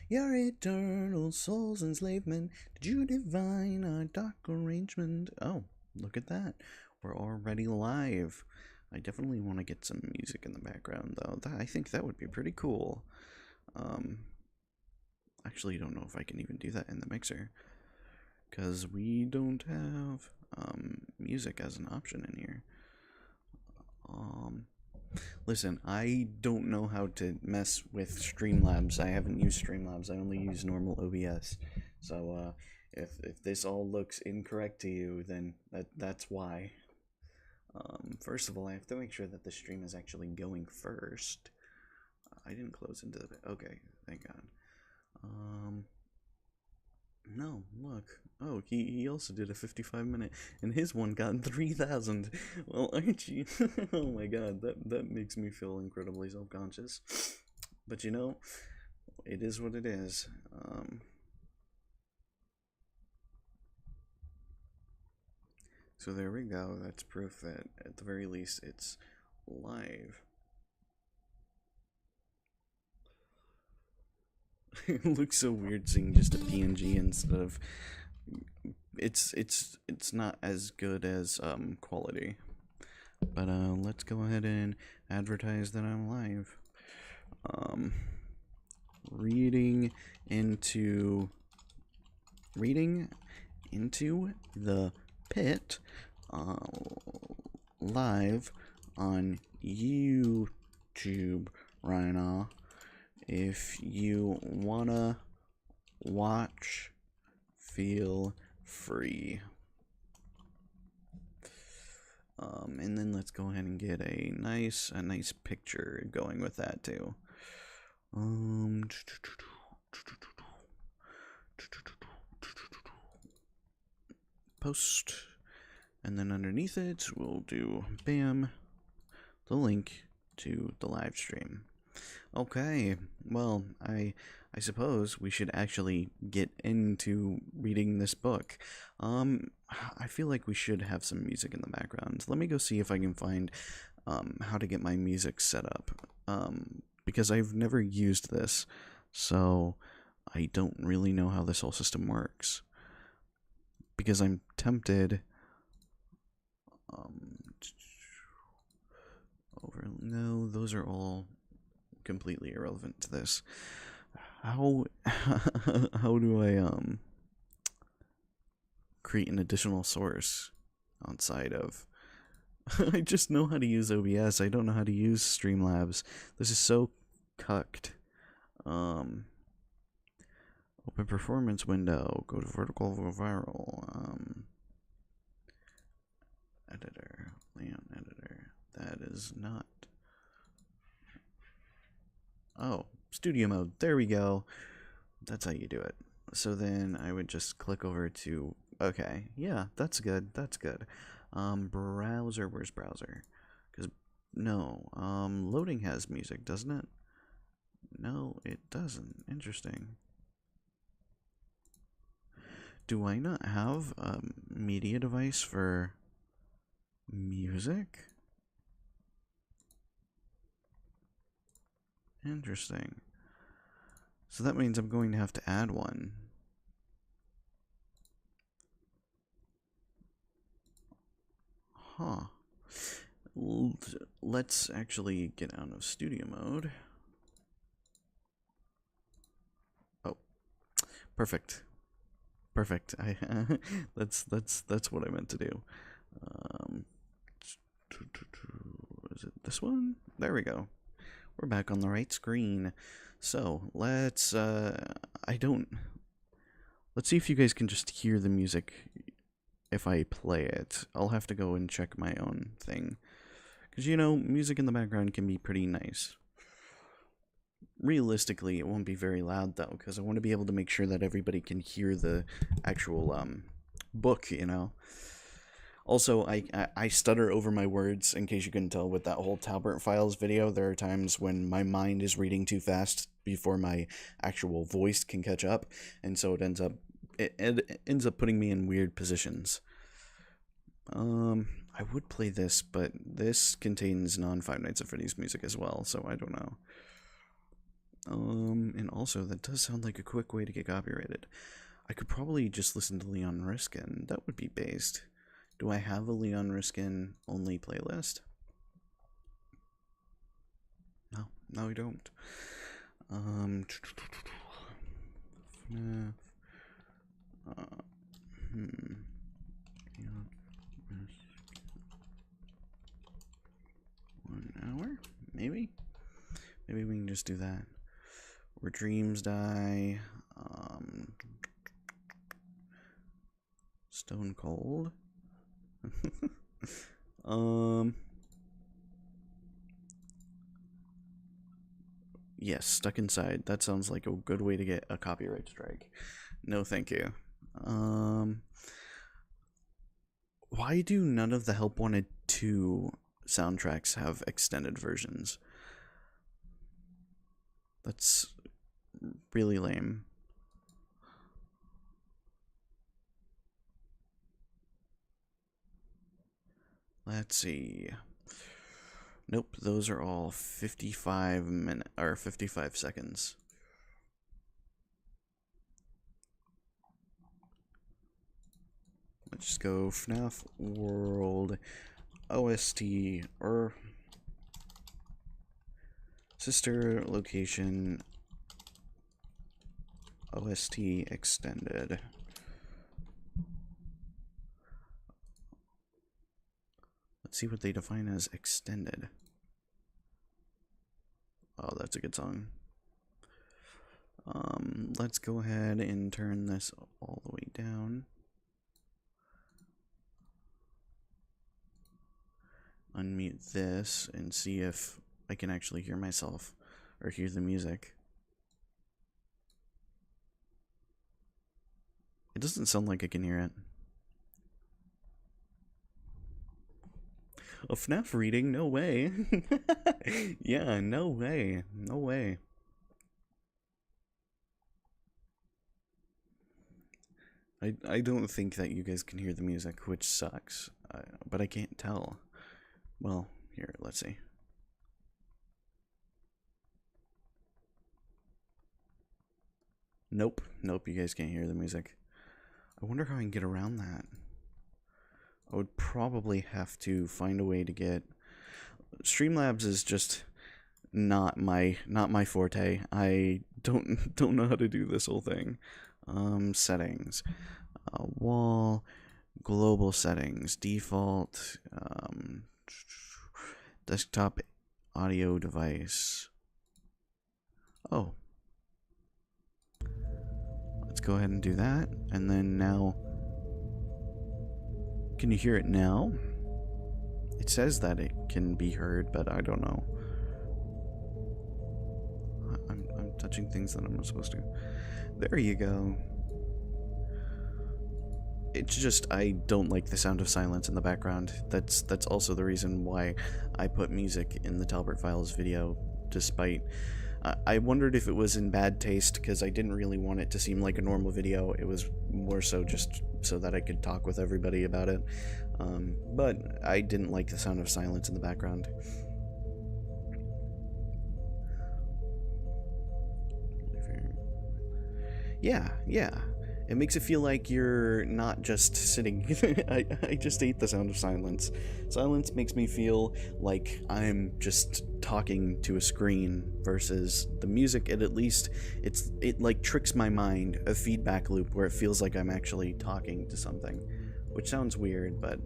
Your eternal soul's enslavement, did you divine our dark arrangement? Oh, look at that. We're already live. I definitely want to get some music in the background, though. I think that would be pretty cool. Um, actually, don't know if I can even do that in the mixer, because we don't have music as an option in here. Listen, I don't know how to mess with Streamlabs. I haven't used Streamlabs. I only use normal OBS. So if this all looks incorrect to you, then that's why. First of all, I have to make sure that the stream is actually going first. I didn't close into the... Okay, thank God. No, look. Oh, he also did a 55-minute, and his one got 3,000. Well, aren't you? Oh my God, that makes me feel incredibly self-conscious. But you know, it is what it is. So there we go. That's proof that, at the very least, it's live. It looks so weird seeing just a PNG instead of... It's not as good as quality. But let's go ahead and advertise that I'm live. Reading into the pit, live on YouTube right now. If you wanna watch, feel free. And then let's go ahead and get a nice picture going with that too. Post, and then underneath it we'll do bam, the link to the live stream. Okay, well, I suppose we should actually get into reading this book. I feel like we should have some music in the background. Let me go see if I can find how to get my music set up. Because I've never used this, so I don't really know how this whole system works. Because I'm tempted no, those are all completely irrelevant to this. How do I create an additional source outside of... I just know how to use OBS. I don't know how to use Streamlabs. This is so cucked. Open performance window. Go to vertical viral. Editor. Layout editor. That is not... Oh, studio mode. There we go. That's how you do it. So then I would just click over to... Okay, yeah, that's good. That's good. Browser. Where's browser? Because no, loading has music, doesn't it? No, it doesn't. Interesting. Do I not have a media device for music? Interesting. So that means I'm going to have to add one. Huh. Let's actually get out of studio mode. Oh, perfect. Perfect. That's what I meant to do. Is it this one? There we go. We're back on the right screen. So let's let's see if you guys can just hear the music if I play it. I'll have to go and check my own thing, because you know, music in the background can be pretty nice. Realistically, it won't be very loud though, because I want to be able to make sure that everybody can hear the actual book, you know. Also, I stutter over my words, in case you couldn't tell with that whole Talbert Files video. There are times when my mind is reading too fast before my actual voice can catch up, and so it ends up putting me in weird positions. I would play this, but this contains non-Five Nights at Freddy's music as well, so I don't know. And Also, that does sound like a quick way to get copyrighted. I could probably just listen to Leon Riskin. That would be based. Do I have a Leon Riskin only playlist? No, no, I don't. FNAF. Leon Riskin. 1 hour? Maybe? Maybe we can just do that. Where Dreams Die. Stone Cold. Yes, Stuck Inside. That sounds like a good way to get a copyright strike. No, thank you. Why do none of the Help Wanted 2 soundtracks have extended versions? That's really lame. Let's see. Nope, those are all 55 seconds. Let's just go FNAF World OST or sister location OST extended. Let's see what they define as extended. Oh, that's a good song. Let's go ahead and turn this all the way down. Unmute this and see if I can actually hear myself or hear the music. It doesn't sound like I can hear it. A FNAF reading? No way. Yeah, no way. No way. I don't think that you guys can hear the music, which sucks. But I can't tell. Well, here, let's see. Nope. Nope, you guys can't hear the music. I wonder how I can get around that. I would probably have to find a way to get... Streamlabs is just not my forte. I don't know how to do this whole thing. Settings. Wall. Global settings. Default. Desktop audio device. Oh. Let's go ahead and do that. And then now... Can you hear it now? It says that it can be heard, but I don't know. I'm touching things that I'm not supposed to. There you go. It's just I don't like the sound of silence in the background. That's also the reason why I put music in the Talbert Files video, despite... I wondered if it was in bad taste, because I didn't really want it to seem like a normal video. It was more so just so that I could talk with everybody about it. But I didn't like the sound of silence in the background. Yeah. It makes it feel like you're not just sitting. I just hate the sound of silence. Silence makes me feel like I'm just talking to a screen versus the music. It like tricks my mind, a feedback loop where it feels like I'm actually talking to something, which sounds weird, but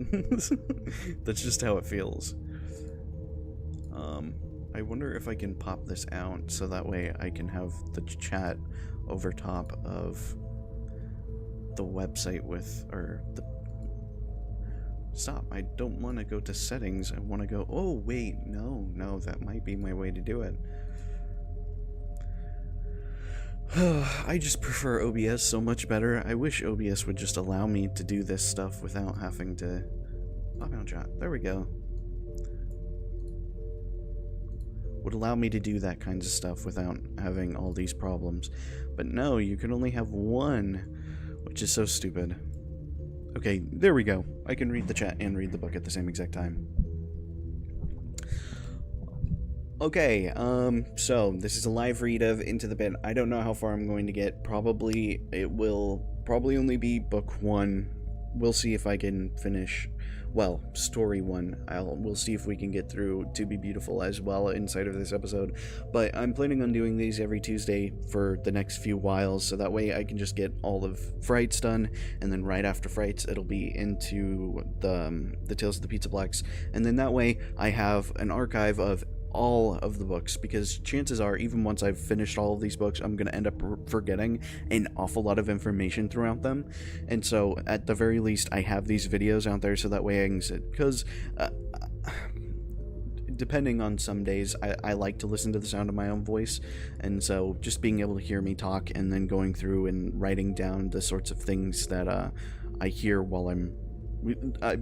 that's just how it feels. I wonder if I can pop this out so that way I can have the chat over top of the website Stop, I don't want to go to settings, I want to go, oh wait, no, that might be my way to do it. I just prefer OBS so much better. I wish OBS would just allow me to do this stuff without having to... Pop out chat, there we go. Would allow me to do that kinds of stuff without having all these problems. But no, you can only have one, which is so stupid. Okay, there we go. I can read the chat and read the book at the same exact time. Okay, so this is a live read of Into the Pit. I don't know how far I'm going to get. Probably it will probably only be book 1. We'll see if I can finish, well, story 1. We'll see if we can get through To Be Beautiful as well inside of this episode. But I'm planning on doing these every Tuesday for the next few whiles, so that way I can just get all of Frights done, and then right after Frights it'll be into the Tales of the Pizza Blacks, and then that way I have an archive of all of the books, because chances are, even once I've finished all of these books, I'm going to end up forgetting an awful lot of information throughout them. And so at the very least I have these videos out there, so that way I can sit, because depending on some days, I like to listen to the sound of my own voice, and so just being able to hear me talk and then going through and writing down the sorts of things that I hear while I'm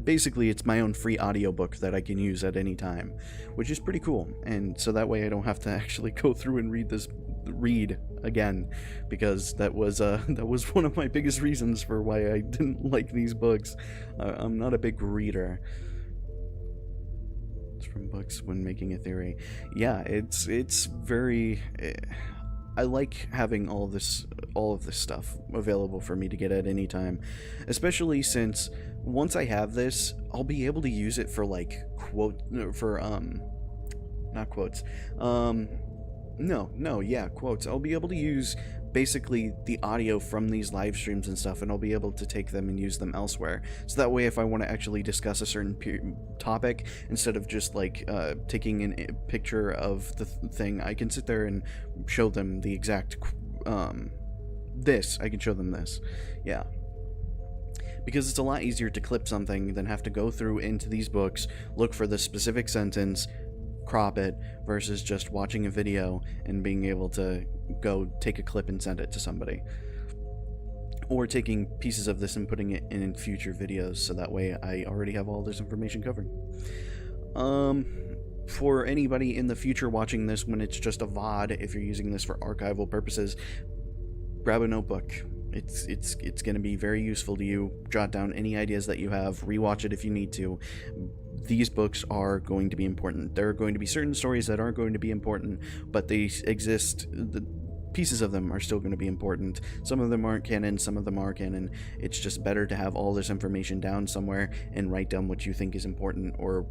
basically, it's my own free audiobook that I can use at any time, which is pretty cool. And so that way I don't have to actually go through and read again, because that was one of my biggest reasons for why I didn't like these books. I'm not a big reader. It's from books when making a theory. Yeah, it's very I like having all of this stuff available for me to get at any time, especially since once I have this, I'll be able to use it for like not quotes. Quotes. I'll be able to use basically the audio from these live streams and stuff, and I'll be able to take them and use them elsewhere. So that way, if I want to actually discuss a certain topic, instead of just like taking a picture of the thing, I can sit there and show them the exact I can show them this. Yeah. Because it's a lot easier to clip something than have to go through into these books, look for the specific sentence, crop it, versus just watching a video and being able to go take a clip and send it to somebody. Or taking pieces of this and putting it in future videos, so that way I already have all this information covered. For anybody in the future watching this when it's just a VOD, if you're using this for archival purposes, grab a notebook. It's going to be very useful to you. Jot down any ideas that you have, rewatch it if you need to. These books are going to be important. There are going to be certain stories that aren't going to be important, but they exist. The pieces of them are still going to be important. Some of them aren't canon, some of them are canon. It's just better to have all this information down somewhere and write down what you think is important, or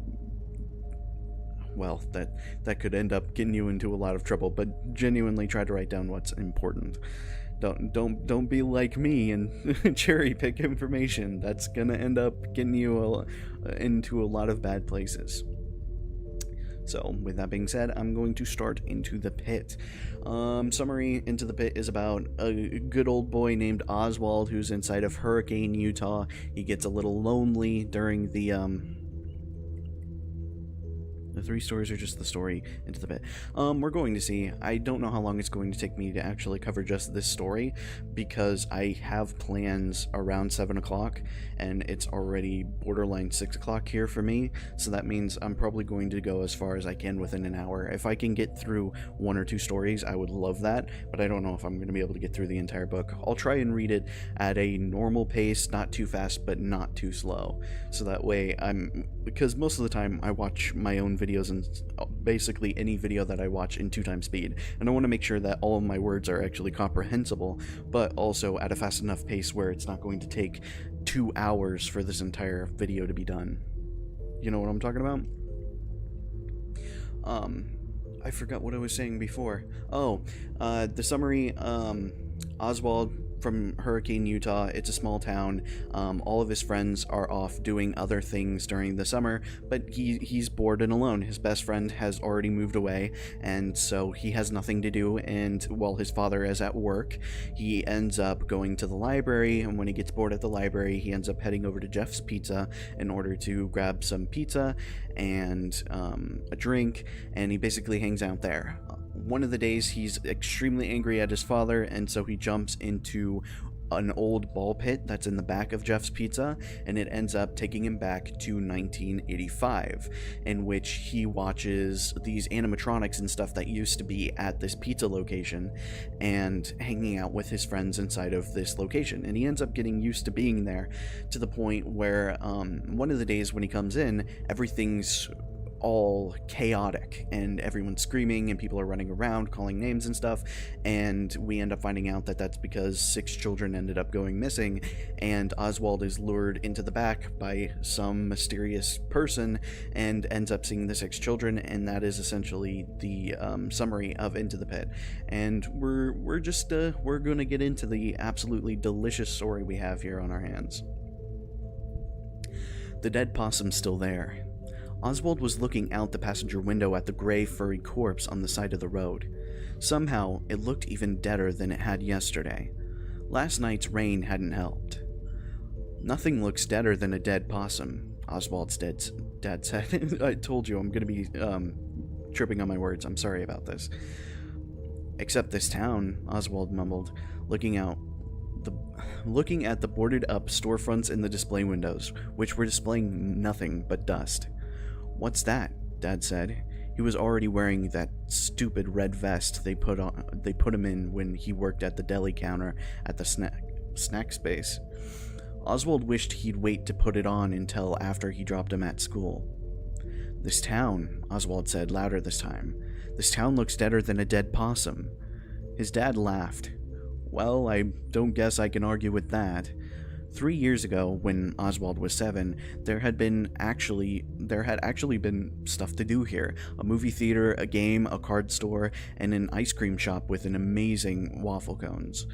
well, that could end up getting you into a lot of trouble, but genuinely try to write down what's important. Don't be like me and cherry pick information. That's gonna end up getting you into a lot of bad places. So, with that being said, I'm going to start Into the Pit. Summary: Into the Pit is about a good old boy named Oswald who's inside of Hurricane, Utah. He gets a little lonely during the 3 stories are just the story Into the Pit. We're going to see. I don't know how long it's going to take me to actually cover just this story, because I have plans around 7 o'clock, and it's already borderline 6 o'clock here for me, so that means I'm probably going to go as far as I can within an hour. If I can get through 1 or 2 stories, I would love that, but I don't know if I'm going to be able to get through the entire book. I'll try and read it at a normal pace, not too fast, but not too slow, so that way because most of the time I watch my own videos, and basically any video that I watch in 2 times speed, and I want to make sure that all of my words are actually comprehensible, but also at a fast enough pace where it's not going to take 2 hours for this entire video to be done. You know what I'm talking about? I forgot what I was saying before. The summary: Oswald from Hurricane, Utah. It's a small town. All of his friends are off doing other things during the summer, but he's bored and alone. His best friend has already moved away, and so he has nothing to do, and while his father is at work, he ends up going to the library, and when he gets bored at the library, he ends up heading over to Jeff's Pizza in order to grab some pizza and a drink, and he basically hangs out there. One of the days, he's extremely angry at his father, and so he jumps into an old ball pit that's in the back of Jeff's Pizza, and it ends up taking him back to 1985, in which he watches these animatronics and stuff that used to be at this pizza location and hanging out with his friends inside of this location, and he ends up getting used to being there, to the point where one of the days when he comes in, everything's all chaotic, and everyone's screaming and people are running around calling names and stuff, and we end up finding out that that's because 6 children ended up going missing, and Oswald is lured into the back by some mysterious person and ends up seeing the 6 children, and that is essentially the summary of Into the Pit. And we're going to get into the absolutely delicious story we have here on our hands. The dead possum's still there. Oswald was looking out the passenger window at the gray, furry corpse on the side of the road. Somehow, it looked even deader than it had yesterday. Last night's rain hadn't helped. "Nothing looks deader than a dead possum," Oswald's dad said. I told you I'm going to be tripping on my words. I'm sorry about this. "Except this town," Oswald mumbled, looking at the boarded-up storefronts in the display windows, which were displaying nothing but dust. "What's that?" Dad said. He was already wearing that stupid red vest they put him in when he worked at the deli counter at the snack space. Oswald wished he'd wait to put it on until after he dropped him at school. "This town," Oswald said, louder this time. "This town looks deader than a dead possum." His dad laughed. "Well, I don't guess I can argue with that. 3 years ago, when Oswald was 7, there had actually been stuff to do here. A movie theater, a game, a card store, and an ice cream shop with an amazing waffle cones.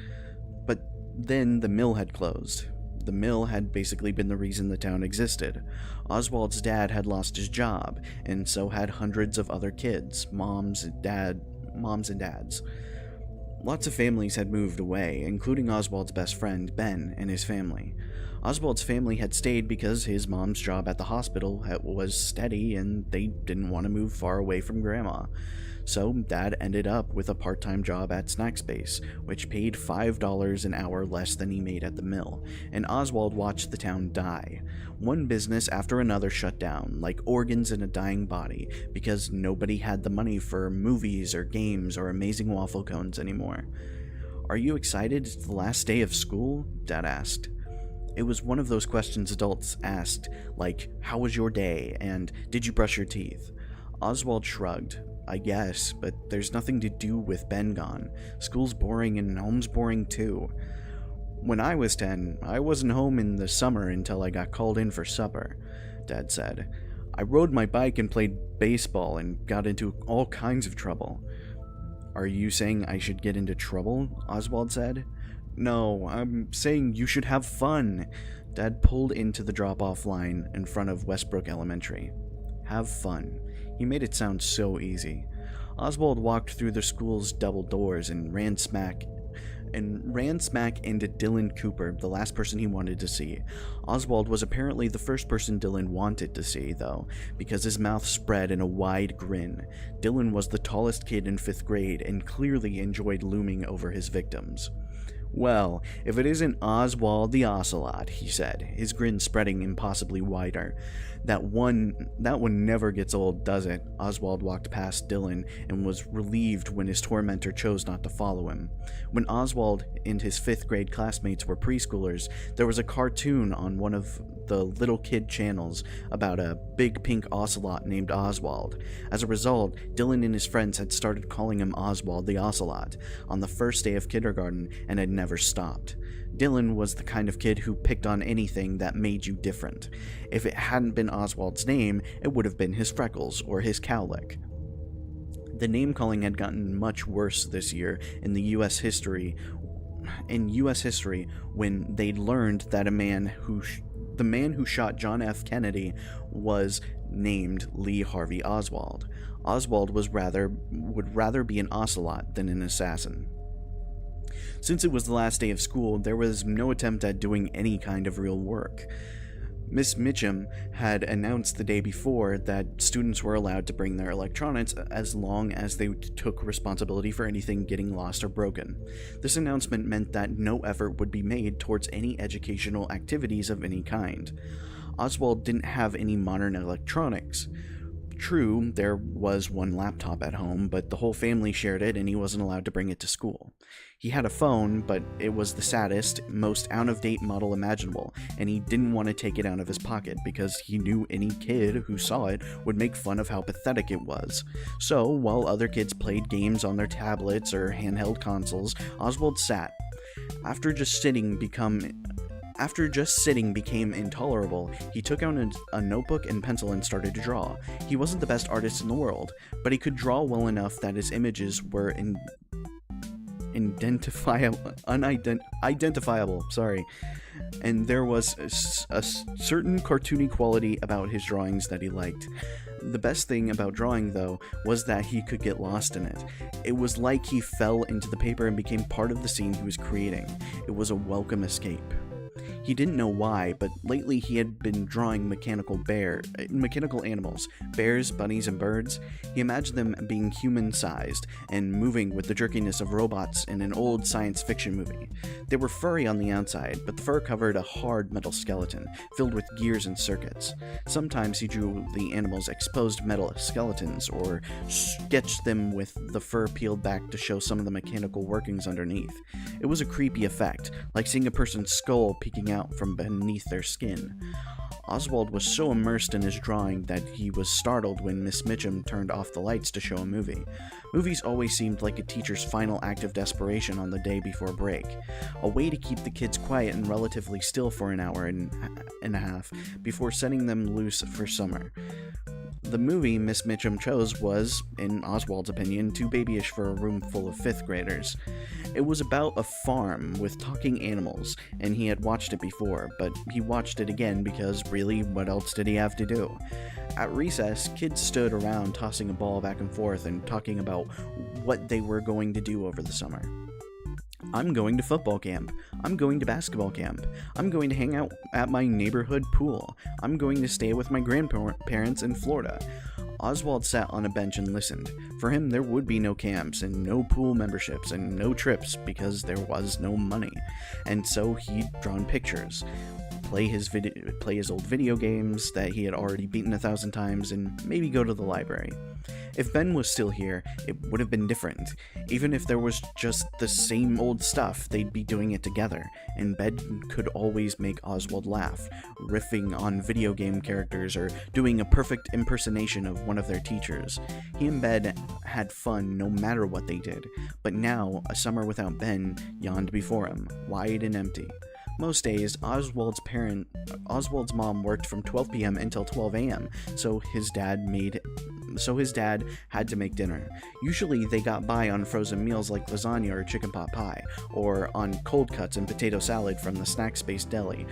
But then the mill had closed. The mill had basically been the reason the town existed. Oswald's dad had lost his job, and so had hundreds of other kids, moms and dads. Lots of families had moved away, including Oswald's best friend, Ben, and his family. Oswald's family had stayed because his mom's job at the hospital was steady and they didn't want to move far away from Grandma. So Dad ended up with a part-time job at Snack Space, which paid $5 an hour less than he made at the mill, and Oswald watched the town die. One business after another shut down, like organs in a dying body, because nobody had the money for movies or games or amazing waffle cones anymore. "Are you excited it's the last day of school?" Dad asked. It was one of those questions adults asked, like, "How was your day?" and "Did you brush your teeth?" Oswald shrugged. "I guess, but there's nothing to do with Ben gone. School's boring and home's boring too. When I was 10, I wasn't home in the summer until I got called in for supper," Dad said. "I rode my bike and played baseball and got into all kinds of trouble." "Are you saying I should get into trouble?" Oswald said. "No, I'm saying you should have fun." Dad pulled into the drop-off line in front of Westbrook Elementary. Have fun. He made it sound so easy. Oswald walked through the school's double doors and ran smack into Dylan Cooper, the last person he wanted to see. Oswald was apparently the first person Dylan wanted to see, though, because his mouth spread in a wide grin. Dylan was the tallest kid in 5th grade and clearly enjoyed looming over his victims. "Well, if it isn't Oswald the Ocelot," he said, his grin spreading impossibly wider. That one never gets old, does it?" Oswald walked past Dylan and was relieved when his tormentor chose not to follow him. When Oswald and his 5th grade classmates were preschoolers, there was a cartoon on one of the little kid channels about a big pink ocelot named Oswald. As a result, Dylan and his friends had started calling him Oswald the Ocelot on the first day of kindergarten and had never stopped. Dylan was the kind of kid who picked on anything that made you different. If it hadn't been Oswald's name, it would have been his freckles or his cowlick. The name-calling had gotten much worse this year in U.S. history when they'd learned that the man who shot John F. Kennedy was named Lee Harvey Oswald. Oswald would rather be an ocelot than an assassin. Since it was the last day of school, there was no attempt at doing any kind of real work. Miss Mitchum had announced the day before that students were allowed to bring their electronics as long as they took responsibility for anything getting lost or broken. This announcement meant that no effort would be made towards any educational activities of any kind. Oswald didn't have any modern electronics. True, there was one laptop at home, but the whole family shared it and he wasn't allowed to bring it to school. He had a phone, but it was the saddest, most out-of-date model imaginable, and he didn't want to take it out of his pocket because he knew any kid who saw it would make fun of how pathetic it was. So, while other kids played games on their tablets or handheld consoles, Oswald sat. After just sitting became intolerable, he took out a notebook and pencil and started to draw. He wasn't the best artist in the world, but he could draw well enough that his images were identifiable, and there was a certain cartoony quality about his drawings that he liked. The best thing about drawing, though, was that he could get lost in it. It was like he fell into the paper and became part of the scene he was creating. It was a welcome escape. He didn't know why, but lately he had been drawing mechanical animals, bears, bunnies, and birds. He imagined them being human-sized and moving with the jerkiness of robots in an old science fiction movie. They were furry on the outside, but the fur covered a hard metal skeleton, filled with gears and circuits. Sometimes he drew the animals' exposed metal skeletons, or sketched them with the fur peeled back to show some of the mechanical workings underneath. It was a creepy effect, like seeing a person's skull peeking out from beneath their skin. Oswald was so immersed in his drawing that he was startled when Miss Mitchum turned off the lights to show a movie. Movies always seemed like a teacher's final act of desperation on the day before break, a way to keep the kids quiet and relatively still for an hour and a half before setting them loose for summer. The movie Miss Mitchum chose was, in Oswald's opinion, too babyish for a room full of 5th graders. It was about a farm with talking animals, and he had watched it before, but he watched it again because, really, what else did he have to do? At recess, kids stood around tossing a ball back and forth and talking about what they were going to do over the summer. I'm going to football camp. I'm going to basketball camp. I'm going to hang out at my neighborhood pool. I'm going to stay with my grandparents in Florida. Oswald sat on a bench and listened. For him, there would be no camps and no pool memberships and no trips because there was no money. And so he'd drawn pictures. Play his old video games that he had already beaten 1,000 times, and maybe go to the library. If Ben was still here, it would have been different. Even if there was just the same old stuff, they'd be doing it together, and Ben could always make Oswald laugh, riffing on video game characters or doing a perfect impersonation of one of their teachers. He and Ben had fun no matter what they did, but now a summer without Ben yawned before him, wide and empty. Most days, Oswald's mom worked from 12 p.m. until 12 a.m., so his dad had to make dinner. Usually they got by on frozen meals like lasagna or chicken pot pie, or on cold cuts and potato salad from the Snack Space Deli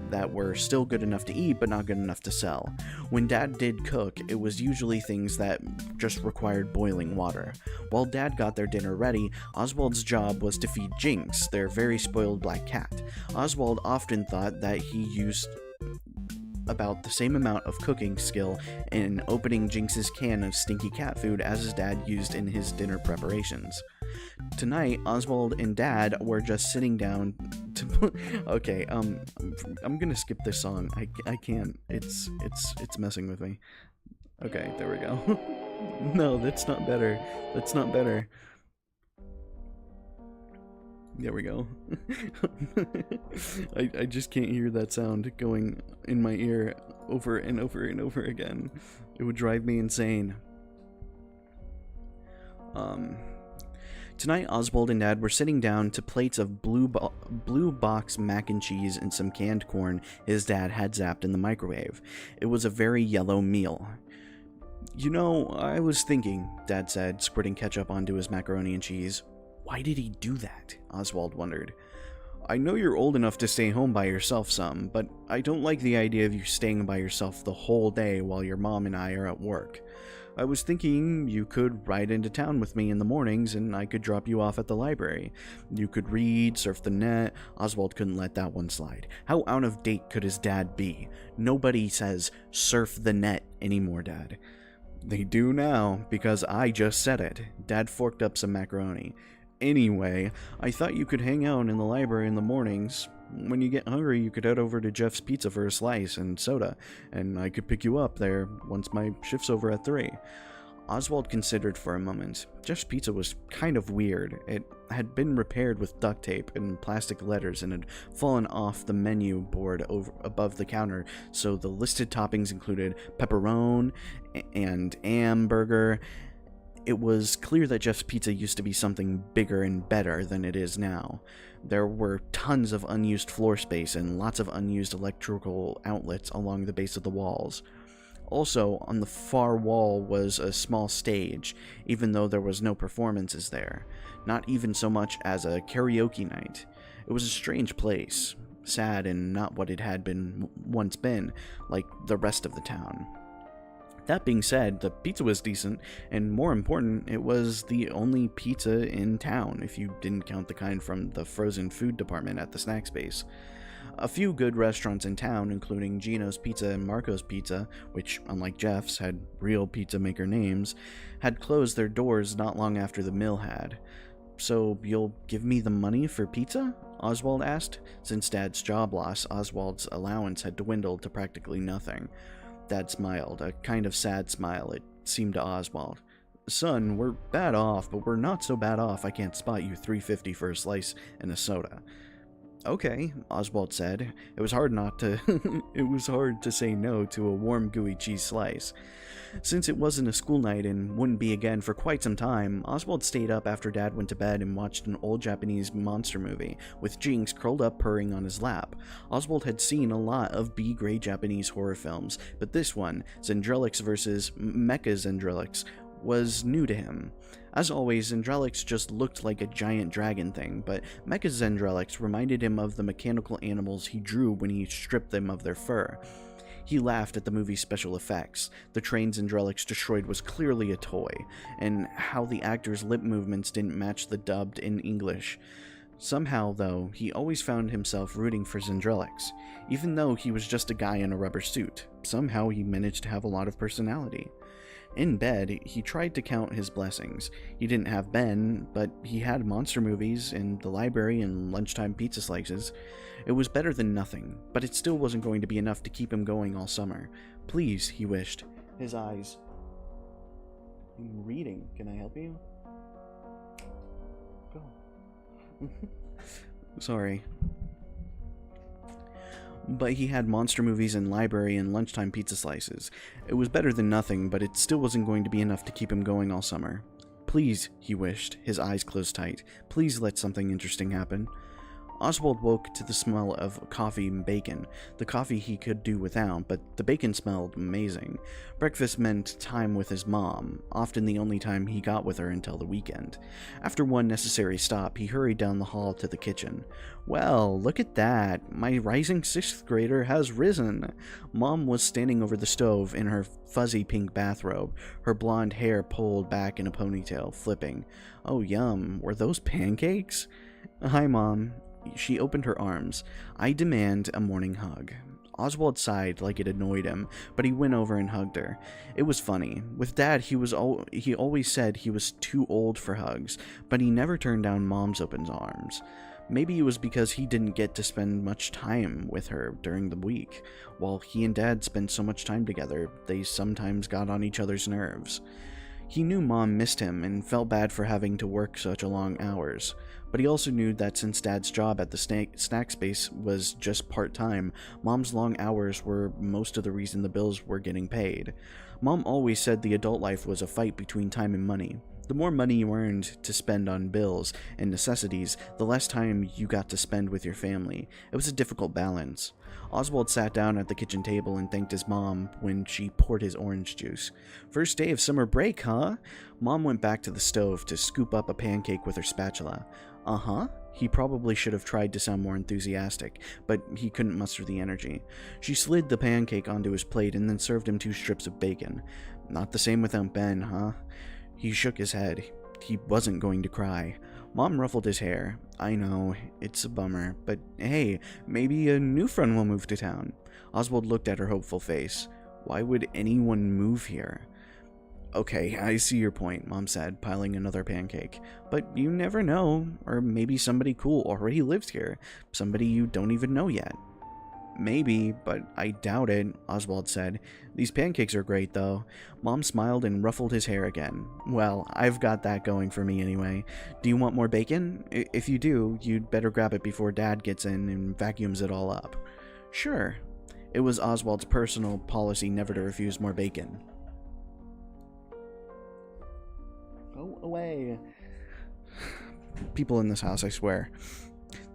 that were still good enough to eat but not good enough to sell. When Dad did cook, it was usually things that just required boiling water. While Dad got their dinner ready, Oswald's job was to feed Jinx, their very spoiled black cat. Oswald often thought that he used about the same amount of cooking skill in opening Jinx's can of stinky cat food as his dad used in his dinner preparations. Tonight, Oswald and Dad were just sitting down to okay, I'm gonna skip this song. I can't. It's messing with me. Okay, there we go. No, that's not better. That's not better. There we go. I just can't hear that sound going in my ear over and over and over again. It would drive me insane. Tonight, Oswald and Dad were sitting down to plates of blue box mac and cheese and some canned corn his dad had zapped in the microwave. It was a very yellow meal. You know, I was thinking, Dad said, squirting ketchup onto his macaroni and cheese. Why did he do that? Oswald wondered. I know you're old enough to stay home by yourself some, but I don't like the idea of you staying by yourself the whole day while your mom and I are at work. I was thinking you could ride into town with me in the mornings and I could drop you off at the library. You could read, surf the net. Oswald couldn't let that one slide. How out of date could his dad be? Nobody says surf the net anymore, Dad. They do now, because I just said it. Dad forked up some macaroni. Anyway, I thought you could hang out in the library in the mornings. When you get hungry, you could head over to Jeff's Pizza for a slice and soda, and I could pick you up there once my shift's over at 3. Oswald considered for a moment. Jeff's Pizza was kind of weird. It had been repaired with duct tape and plastic letters and had fallen off the menu board above the counter, so the listed toppings included pepperoni and hamburger. It was clear that Jeff's Pizza used to be something bigger and better than it is now. There were tons of unused floor space and lots of unused electrical outlets along the base of the walls. Also, on the far wall was a small stage, even though there was no performances there. Not even so much as a karaoke night. It was a strange place, sad and not what it had once been, like the rest of the town. That being said, the pizza was decent, and more important, it was the only pizza in town, if you didn't count the kind from the frozen food department at the snack space. A few good restaurants in town, including Gino's Pizza and Marco's Pizza, which, unlike Jeff's, had real pizza maker names, had closed their doors not long after the mill had. "So you'll give me the money for pizza?" Oswald asked. Since Dad's job loss, Oswald's allowance had dwindled to practically nothing. Dad smiled, a kind of sad smile, it seemed to Oswald. "Son, we're bad off, but we're not so bad off I can't spot you $3.50 for a slice and a soda." "Okay," Oswald said. It was hard to say no to a warm, gooey cheese slice. Since it wasn't a school night and wouldn't be again for quite some time, Oswald stayed up after Dad went to bed and watched an old Japanese monster movie, with Jinx curled up purring on his lap. Oswald had seen a lot of B-grade Japanese horror films, but this one, Zendrelix vs. Mecha Zendrelix, was new to him. As always, Zendrelix just looked like a giant dragon thing, but Mecha Zendrelix reminded him of the mechanical animals he drew when he stripped them of their fur. He laughed at the movie's special effects. The train Zendrelix destroyed was clearly a toy, and how the actor's lip movements didn't match the dubbed in English. Somehow, though, he always found himself rooting for Zendrelix. Even though he was just a guy in a rubber suit, somehow he managed to have a lot of personality. In bed, he tried to count his blessings. He didn't have Ben, but he had monster movies and the library and lunchtime pizza slices. It was better than nothing, but it still wasn't going to be enough to keep him going all summer. Please, he wished. His eyes. I'm reading. Can I help you? Go. Sorry. But he had monster movies and library and lunchtime pizza slices. It was better than nothing, but it still wasn't going to be enough to keep him going all summer. Please, he wished, his eyes closed tight. Please let something interesting happen. Oswald woke to the smell of coffee and bacon. The coffee he could do without, but the bacon smelled amazing. Breakfast meant time with his mom, often the only time he got with her until the weekend. After one necessary stop, he hurried down the hall to the kitchen. "Well, look at that. My rising 6th grader has risen." Mom was standing over the stove in her fuzzy pink bathrobe, her blonde hair pulled back in a ponytail, flipping. "Oh, yum. Were those pancakes?" "Hi, Mom." She opened her arms. "I demand a morning hug." Oswald sighed like it annoyed him, but he went over and hugged her. It was funny. With Dad, he always said he was too old for hugs, but he never turned down Mom's open arms. Maybe it was because he didn't get to spend much time with her during the week. While he and Dad spent so much time together, they sometimes got on each other's nerves. He knew Mom missed him and felt bad for having to work such long hours, but he also knew that since Dad's job at the snack space was just part-time, Mom's long hours were most of the reason the bills were getting paid. Mom always said the adult life was a fight between time and money. The more money you earned to spend on bills and necessities, the less time you got to spend with your family. It was a difficult balance. Oswald sat down at the kitchen table and thanked his mom when she poured his orange juice. "First day of summer break, huh?" Mom went back to the stove to scoop up a pancake with her spatula. "Uh-huh." He probably should have tried to sound more enthusiastic, but he couldn't muster the energy. She slid the pancake onto his plate and then served him 2 strips of bacon. "Not the same without Ben, huh?" He shook his head. He wasn't going to cry. Mom ruffled his hair. "I know, it's a bummer, but hey, maybe a new friend will move to town." Oswald looked at her hopeful face. "Why would anyone move here?" Okay, I see your point, Mom said, piling another pancake. But you never know, or maybe somebody cool already lives here, somebody you don't even know yet. Maybe, but I doubt it, Oswald said. These pancakes are great, though. Mom smiled and ruffled his hair again. Well, I've got that going for me anyway. Do you want more bacon? If you do, you'd better grab it before Dad gets in and vacuums it all up. Sure. It was Oswald's personal policy never to refuse more bacon. Go away. People in this house, I swear.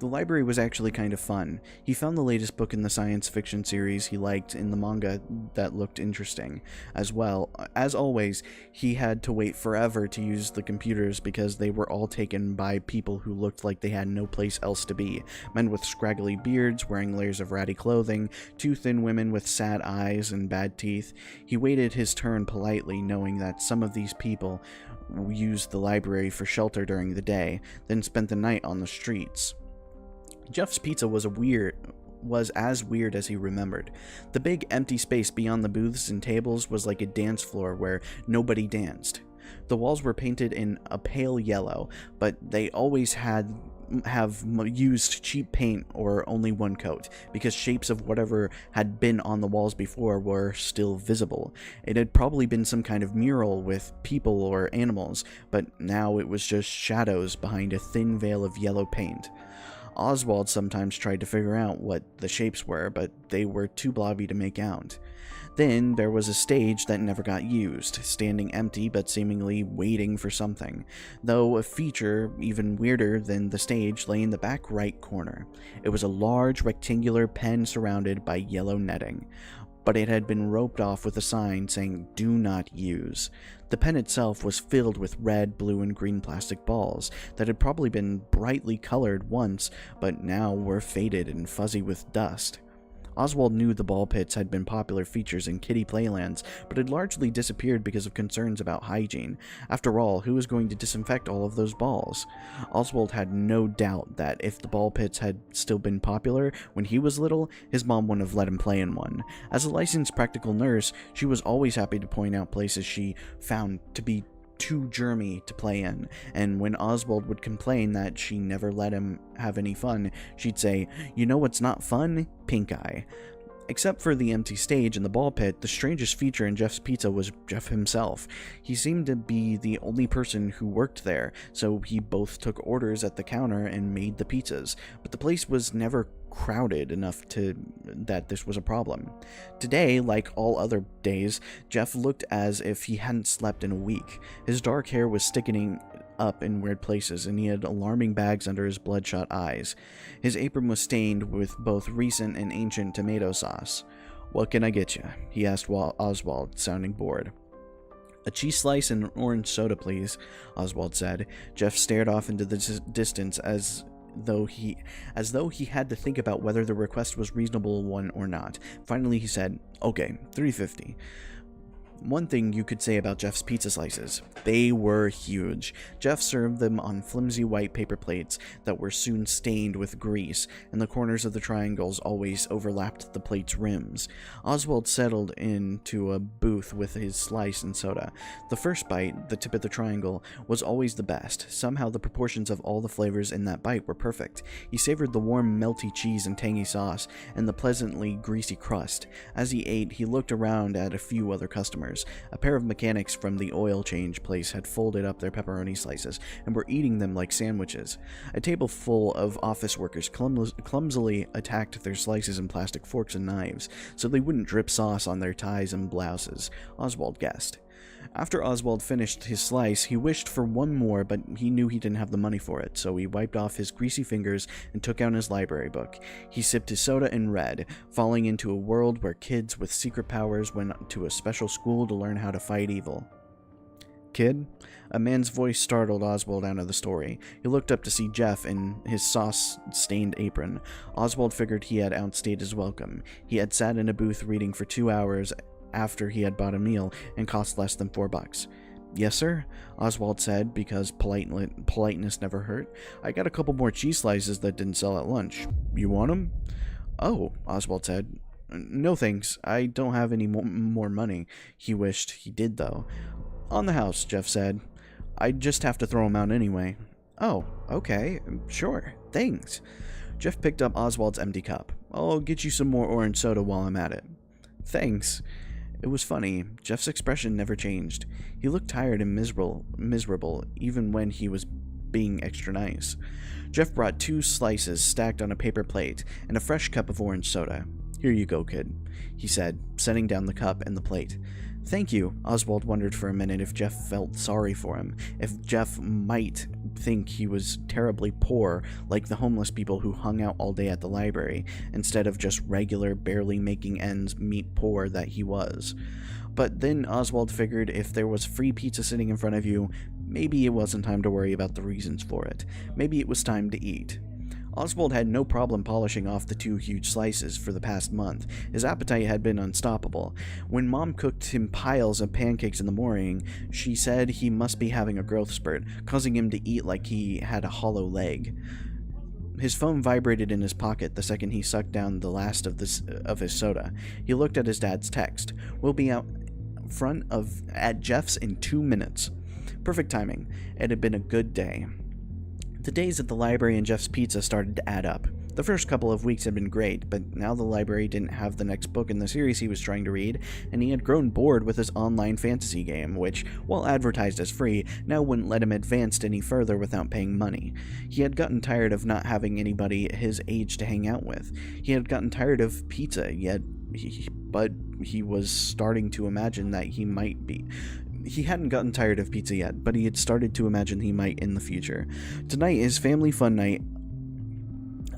The library was actually kind of fun. He found the latest book in the science fiction series he liked in the manga that looked interesting. As well, as always, he had to wait forever to use the computers because they were all taken by people who looked like they had no place else to be. Men with scraggly beards, wearing layers of ratty clothing, two thin women with sad eyes and bad teeth. He waited his turn politely, knowing that some of these people used the library for shelter during the day, then spent the night on the streets. Jeff's Pizza was as weird as he remembered. The big empty space beyond the booths and tables was like a dance floor where nobody danced. The walls were painted in a pale yellow, but they always have used cheap paint or only one coat, because shapes of whatever had been on the walls before were still visible. It had probably been some kind of mural with people or animals, but now it was just shadows behind a thin veil of yellow paint. Oswald sometimes tried to figure out what the shapes were, but they were too blobby to make out. Then there was a stage that never got used, standing empty but seemingly waiting for something, though a feature even weirder than the stage lay in the back right corner. It was a large rectangular pen surrounded by yellow netting, but it had been roped off with a sign saying "Do not use." The pen itself was filled with red, blue, and green plastic balls that had probably been brightly colored once, but now were faded and fuzzy with dust. Oswald knew the ball pits had been popular features in kiddie playlands, but had largely disappeared because of concerns about hygiene. After all, who was going to disinfect all of those balls? Oswald had no doubt that if the ball pits had still been popular when he was little, his mom wouldn't have let him play in one. As a licensed practical nurse, she was always happy to point out places she found to be too germy to play in, and when Oswald would complain that she never let him have any fun, she'd say, "You know what's not fun? Pink eye." Except for the empty stage and the ball pit, the strangest feature in Jeff's Pizza was Jeff himself. He seemed to be the only person who worked there, so he both took orders at the counter and made the pizzas, but the place was never crowded enough that this was a problem. Today, like all other days, Jeff looked as if he hadn't slept in a week. His dark hair was sticking up in weird places, and he had alarming bags under his bloodshot eyes. His apron was stained with both recent and ancient tomato sauce. "What can I get you?" he asked Oswald, sounding bored. "A cheese slice and an orange soda, please," Oswald said. Jeff stared off into the distance as though he had to think about whether the request was reasonable one or not. Finally he said, "Okay, $3.50. One thing you could say about Jeff's pizza slices: they were huge. Jeff served them on flimsy white paper plates that were soon stained with grease, and the corners of the triangles always overlapped the plate's rims. Oswald settled into a booth with his slice and soda. The first bite, the tip of the triangle, was always the best. Somehow the proportions of all the flavors in that bite were perfect. He savored the warm, melty cheese and tangy sauce, and the pleasantly greasy crust. As he ate, he looked around at a few other customers. A pair of mechanics from the oil change place had folded up their pepperoni slices and were eating them like sandwiches. A table full of office workers clumsily attacked their slices in plastic forks and knives, so they wouldn't drip sauce on their ties and blouses, Oswald guessed. After Oswald finished his slice, he wished for one more, but he knew he didn't have the money for it, so he wiped off his greasy fingers and took out his library book. He sipped his soda and read, falling into a world where kids with secret powers went to a special school to learn how to fight evil. "Kid?" A man's voice startled Oswald out of the story. He looked up to see Jeff in his sauce-stained apron. Oswald figured he had outstayed his welcome. He had sat in a booth reading for 2 hours after he had bought a meal and cost less than $4. "Yes, sir," Oswald said, because politeness never hurt. "I got a couple more cheese slices that didn't sell at lunch. You want them?" "Oh," Oswald said. "No thanks. I don't have any more money." He wished he did, though. On the house, Jeff said. I'd just have to throw him out anyway. Oh, okay, sure, thanks. Jeff picked up Oswald's empty cup. I'll get you some more orange soda while I'm at it. Thanks. It was funny. Jeff's expression never changed. He looked tired and miserable, even when he was being extra nice. Jeff brought 2 slices stacked on a paper plate and a fresh cup of orange soda. Here you go, kid, he said, setting down the cup and the plate. Thank you. Oswald wondered for a minute if Jeff felt sorry for him, if Jeff might think he was terribly poor, like the homeless people who hung out all day at the library, instead of just regular, barely making ends meet poor that he was. But then Oswald figured if there was free pizza sitting in front of you, maybe it wasn't time to worry about the reasons for it. Maybe it was time to eat. Oswald had no problem polishing off the 2 huge slices for the past month. His appetite had been unstoppable. When Mom cooked him piles of pancakes in the morning, she said he must be having a growth spurt, causing him to eat like he had a hollow leg. His phone vibrated in his pocket the second he sucked down the last of his soda. He looked at his dad's text. We'll be out front at Jeff's in 2 minutes. Perfect timing. It had been a good day. The days at the library and Jeff's Pizza started to add up. The first couple of weeks had been great, but now the library didn't have the next book in the series he was trying to read, and he had grown bored with his online fantasy game, which, while advertised as free, now wouldn't let him advance any further without paying money. He had gotten tired of not having anybody his age to hang out with. He had gotten tired of pizza, but he was starting to imagine that he might be. He hadn't gotten tired of pizza yet, but he had started to imagine he might in the future. Tonight is family fun night,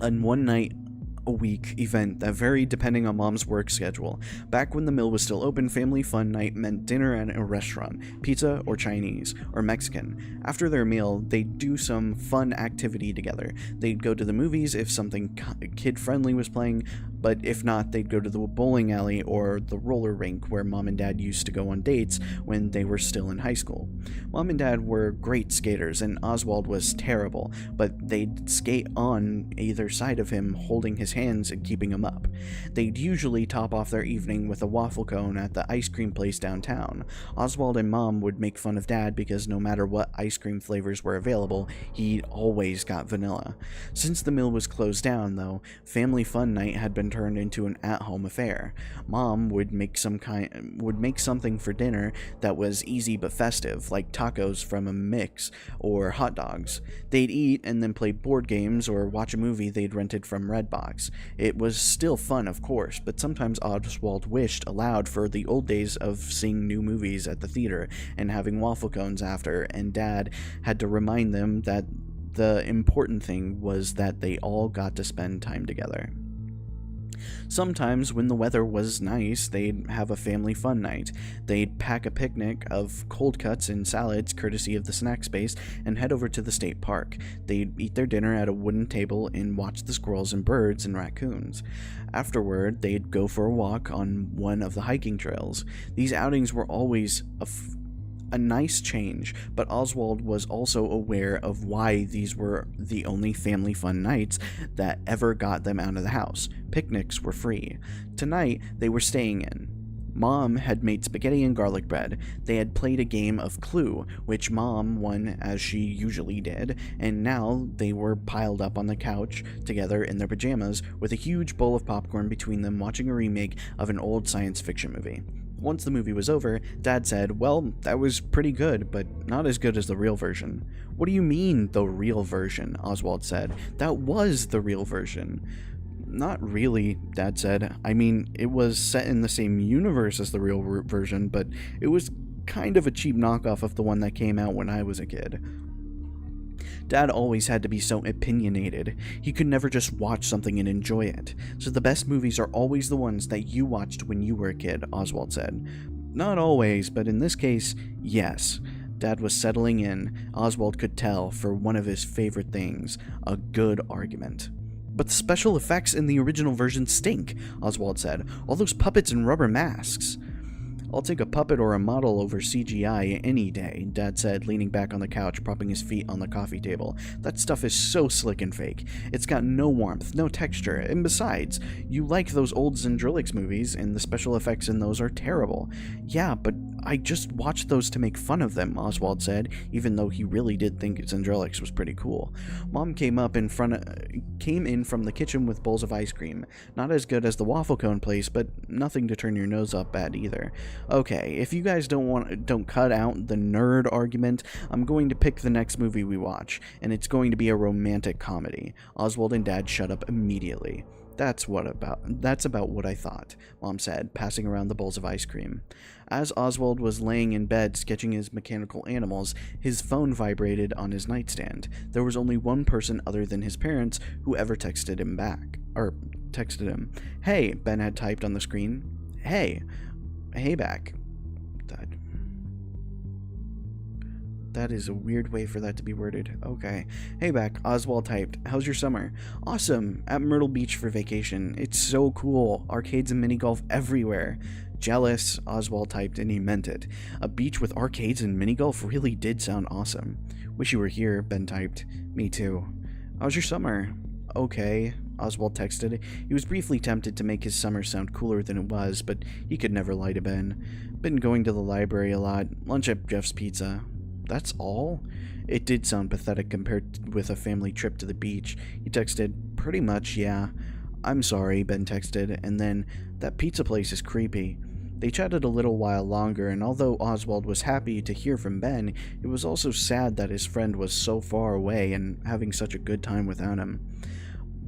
a 1-night-a-week event that varied depending on Mom's work schedule. Back when the mill was still open, family fun night meant dinner at a restaurant, pizza or Chinese or Mexican. After their meal, they'd do some fun activity together. They'd go to the movies if something kid-friendly was playing, but if not, they'd go to the bowling alley or the roller rink where Mom and Dad used to go on dates when they were still in high school. Mom and Dad were great skaters, and Oswald was terrible, but they'd skate on either side of him, holding his hands and keeping him up. They'd usually top off their evening with a waffle cone at the ice cream place downtown. Oswald and Mom would make fun of Dad because no matter what ice cream flavors were available, he always got vanilla. Since the mill was closed down, though, family fun night had been turned into an at-home affair. Mom would make something for dinner that was easy but festive, like tacos from a mix or hot dogs. They'd eat and then play board games or watch a movie they'd rented from Redbox. It was still fun, of course, but sometimes Oswald wished aloud for the old days of seeing new movies at the theater and having waffle cones after, and Dad had to remind them that the important thing was that they all got to spend time together. Sometimes, when the weather was nice, they'd have a family fun night. They'd pack a picnic of cold cuts and salads, courtesy of the snack space, and head over to the state park. They'd eat their dinner at a wooden table and watch the squirrels and birds and raccoons. Afterward, they'd go for a walk on one of the hiking trails. These outings were always a nice change, but Oswald was also aware of why these were the only family fun nights that ever got them out of the house. Picnics were free. Tonight, they were staying in. Mom had made spaghetti and garlic bread. They had played a game of Clue, which Mom won as she usually did, and now they were piled up on the couch together in their pajamas with a huge bowl of popcorn between them, watching a remake of an old science fiction movie. Once the movie was over, Dad said, "Well, that was pretty good, but not as good as the real version." "What do you mean, the real version?" Oswald said. "That was the real version." "Not really," Dad said. "I mean, it was set in the same universe as the real version, but it was kind of a cheap knockoff of the one that came out when I was a kid." Dad always had to be so opinionated. He could never just watch something and enjoy it. "So the best movies are always the ones that you watched when you were a kid," Oswald said. "Not always, but in this case, yes." Dad was settling in. Oswald could tell for one of his favorite things, a good argument. "But the special effects in the original version stink," Oswald said. "All those puppets and rubber masks." "I'll take a puppet or a model over CGI any day," Dad said, leaning back on the couch, propping his feet on the coffee table. "That stuff is so slick and fake. It's got no warmth, no texture, and besides, you like those old Zendrillix movies, and the special effects in those are terrible." "Yeah, but I just watched those to make fun of them, Oswald said, even though he really did think Zendrelix was pretty cool. Mom came in from the kitchen with bowls of ice cream. Not as good as the waffle cone place, but nothing to turn your nose up at either. Okay, if you guys don't cut out the nerd argument, I'm going to pick the next movie we watch, and it's going to be a romantic comedy. Oswald and Dad shut up immediately. That's about what I thought, Mom said, passing around the bowls of ice cream. As Oswald was laying in bed sketching his mechanical animals, his phone vibrated on his nightstand. There was only one person other than his parents who ever texted him. Hey, Ben had typed on the screen. Hey back. That is a weird way for that to be worded. Okay. Hey back, Oswald typed. How's your summer? Awesome. At Myrtle Beach for vacation. It's so cool. Arcades and mini golf everywhere. Jealous, Oswald typed, and he meant it. A beach with arcades and mini golf really did sound awesome. Wish you were here, Ben typed. Me too. How's your summer? Okay, Oswald texted. He was briefly tempted to make his summer sound cooler than it was, but he could never lie to Ben. Been going to the library a lot. Lunch at Jeff's Pizza. That's all? It did sound pathetic compared with a family trip to the beach. He texted, pretty much, yeah. I'm sorry, Ben texted, and then, that pizza place is creepy. They chatted a little while longer, and although Oswald was happy to hear from Ben, it was also sad that his friend was so far away and having such a good time without him.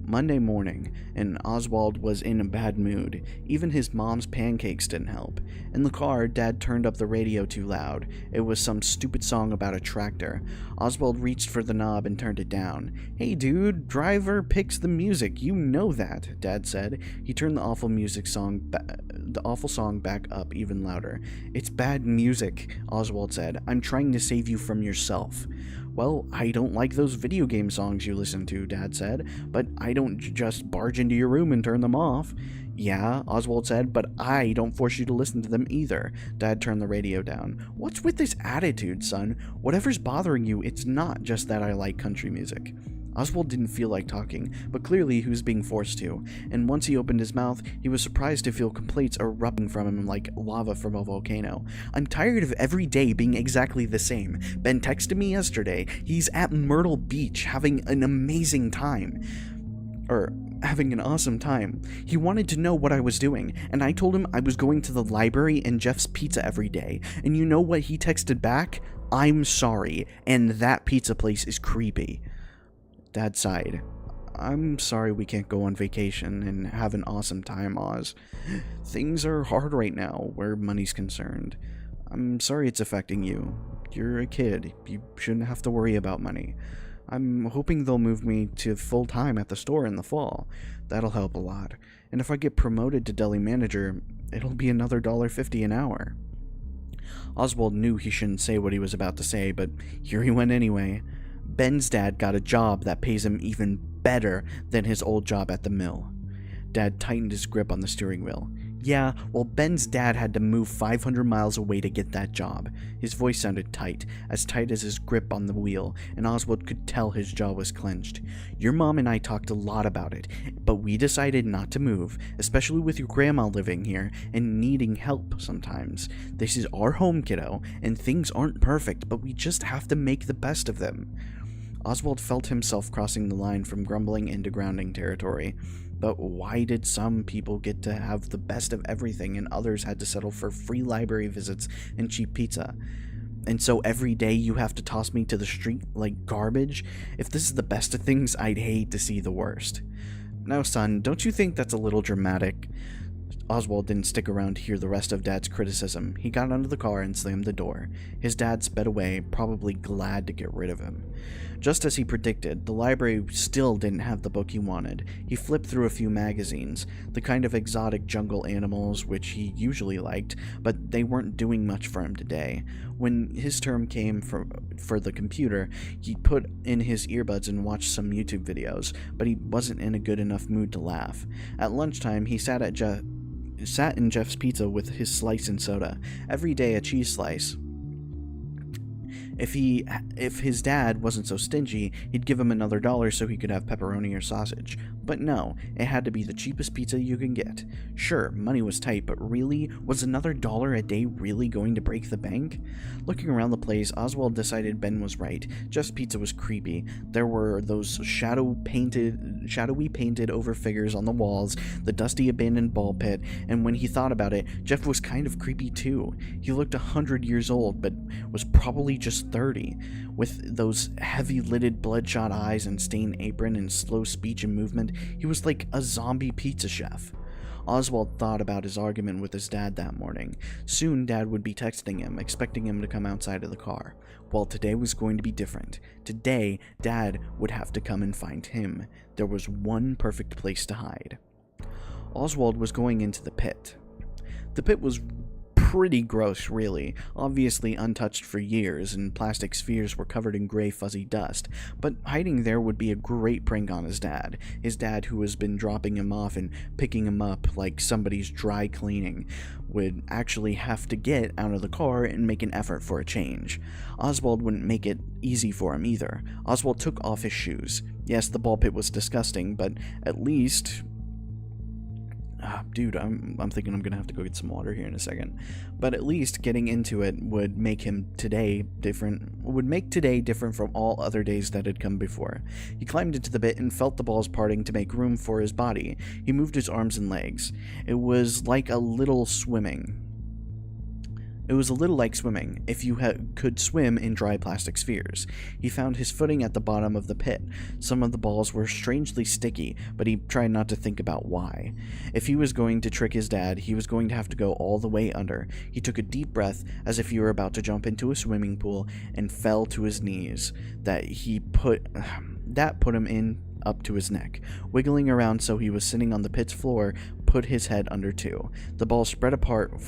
Monday morning, and Oswald was in a bad mood. Even his mom's pancakes didn't help. In the car, Dad turned up the radio too loud. It was some stupid song about a tractor. Oswald reached for the knob and turned it down. Hey dude, driver picks the music, you know that, Dad said. He turned the awful song back up even louder. It's bad music, Oswald said. I'm trying to save you from yourself. Well, I don't like those video game songs you listen to, Dad said, but I don't just barge into your room and turn them off. Yeah, Oswald said, but I don't force you to listen to them either. Dad turned the radio down. What's with this attitude, son? Whatever's bothering you, it's not just that I like country music. Oswald didn't feel like talking, but clearly he was being forced to, and once he opened his mouth, he was surprised to feel complaints erupting from him like lava from a volcano. I'm tired of every day being exactly the same. Ben texted me yesterday. He's at Myrtle Beach having an amazing time. Having an awesome time. He wanted to know what I was doing, and I told him I was going to the library and Jeff's Pizza every day, and you know what he texted back? I'm sorry, and that pizza place is creepy. Dad sighed. I'm sorry we can't go on vacation and have an awesome time, Oz. Things are hard right now where money's concerned. I'm sorry it's affecting you. You're a kid. You shouldn't have to worry about money. I'm hoping they'll move me to full-time at the store in the fall. That'll help a lot. And if I get promoted to deli manager, it'll be another $1.50 an hour. Oswald knew he shouldn't say what he was about to say, but here he went anyway. Ben's dad got a job that pays him even better than his old job at the mill. Dad tightened his grip on the steering wheel. Yeah, well, Ben's dad had to move 500 miles away to get that job. His voice sounded tight as his grip on the wheel, and Oswald could tell his jaw was clenched. Your mom and I talked a lot about it, but we decided not to move, especially with your grandma living here and needing help sometimes. This is our home, kiddo, and things aren't perfect, but we just have to make the best of them. Oswald felt himself crossing the line from grumbling into grounding territory. But why did some people get to have the best of everything and others had to settle for free library visits and cheap pizza? And so every day you have to toss me to the street like garbage? If this is the best of things, I'd hate to see the worst. Now, son, don't you think that's a little dramatic? Oswald didn't stick around to hear the rest of Dad's criticism. He got out of the car and slammed the door. His dad sped away, probably glad to get rid of him. Just as he predicted, the library still didn't have the book he wanted. He flipped through a few magazines, the kind of exotic jungle animals which he usually liked, but they weren't doing much for him today. When his turn came for the computer, he put in his earbuds and watched some YouTube videos, but he wasn't in a good enough mood to laugh. At lunchtime, he sat in Jeff's Pizza with his slice and soda. Every day a cheese slice. If his dad wasn't so stingy, he'd give him another dollar so he could have pepperoni or sausage. But no, it had to be the cheapest pizza you can get. Sure, money was tight, but really, was another dollar a day really going to break the bank? Looking around the place, Oswald decided Ben was right. Just Pizza was creepy. There were those shadowy painted over figures on the walls, the dusty abandoned ball pit, and when he thought about it, Jeff was kind of creepy too. He looked 100 years old, but was probably just 30. With those heavy-lidded bloodshot eyes and stained apron and slow speech and movement, he was like a zombie pizza chef. Oswald thought about his argument with his dad that morning. Soon, Dad would be texting him, expecting him to come outside of the car. Well, today was going to be different. Today, Dad would have to come and find him. There was one perfect place to hide. Oswald was going into the pit. The pit was pretty gross, really, obviously untouched for years, and plastic spheres were covered in gray fuzzy dust, but hiding there would be a great prank on his dad who has been dropping him off and picking him up like somebody's dry cleaning, would actually have to get out of the car and make an effort for a change. Oswald wouldn't make it easy for him either. Oswald took off his shoes. Yes, the ball pit was disgusting, but at least... dude, I'm thinking I'm gonna have to go get some water here in a second. But at least getting into it would make today different from all other days that had come before. He climbed into the pit and felt the balls parting to make room for his body. He moved his arms and legs. It was like a little swimming. It was a little like swimming, if you could swim in dry plastic spheres. He found his footing at the bottom of the pit. Some of the balls were strangely sticky, but he tried not to think about why. If he was going to trick his dad, he was going to have to go all the way under. He took a deep breath, as if he were about to jump into a swimming pool, and fell to his knees. That put him in up to his neck. Wiggling around so he was sitting on the pit's floor, put his head under too. The balls spread apart,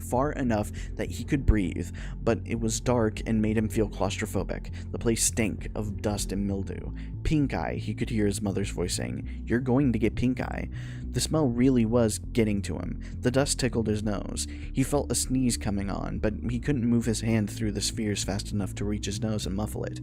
far enough that he could breathe, but it was dark and made him feel claustrophobic. The place stank of dust and mildew. Pink eye, he could hear his mother's voice saying. You're going to get pink eye. The smell really was getting to him. The dust tickled his nose. He felt a sneeze coming on, but he couldn't move his hand through the spheres fast enough to reach his nose and muffle it.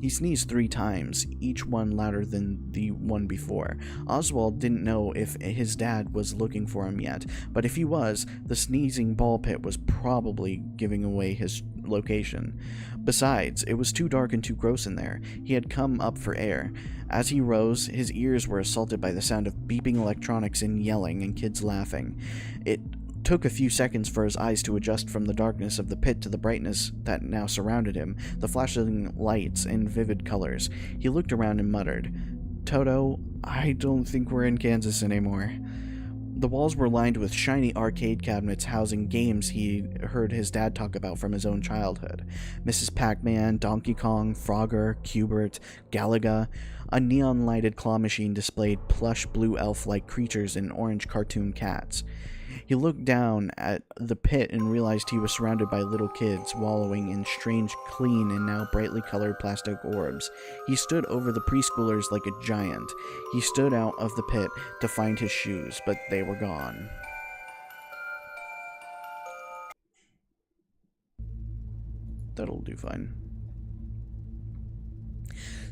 He sneezed 3 times, each one louder than the one before. Oswald didn't know if his dad was looking for him yet, but if he was, the sneezing ball pit was probably giving away his location. Besides, it was too dark and too gross in there. He had come up for air. As he rose, his ears were assaulted by the sound of beeping electronics and yelling and kids laughing. It took a few seconds for his eyes to adjust from the darkness of the pit to the brightness that now surrounded him, the flashing lights and vivid colors. He looked around and muttered, Toto, I don't think we're in Kansas anymore. The walls were lined with shiny arcade cabinets housing games he heard his dad talk about from his own childhood. Mrs. Pac-Man, Donkey Kong, Frogger, Q*bert, Galaga. A neon-lighted claw machine displayed plush blue elf-like creatures and orange cartoon cats. He looked down at the pit and realized he was surrounded by little kids wallowing in strange, clean, and now brightly colored plastic orbs. He stood over the preschoolers like a giant. He stood out of the pit to find his shoes, but they were gone. That'll do fine.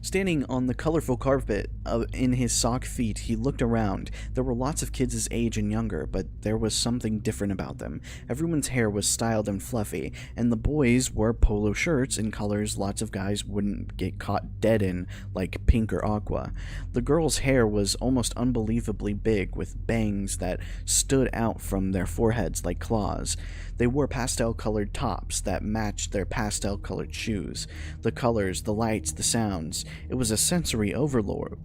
Standing on the colorful carpet in his sock feet, he looked around. There were lots of kids his age and younger, but there was something different about them. Everyone's hair was styled and fluffy, and the boys wore polo shirts in colors lots of guys wouldn't get caught dead in, like pink or aqua. The girls' hair was almost unbelievably big, with bangs that stood out from their foreheads like claws. They wore pastel-colored tops that matched their pastel-colored shoes. The colors, the lights, the sounds. It was a sensory overload.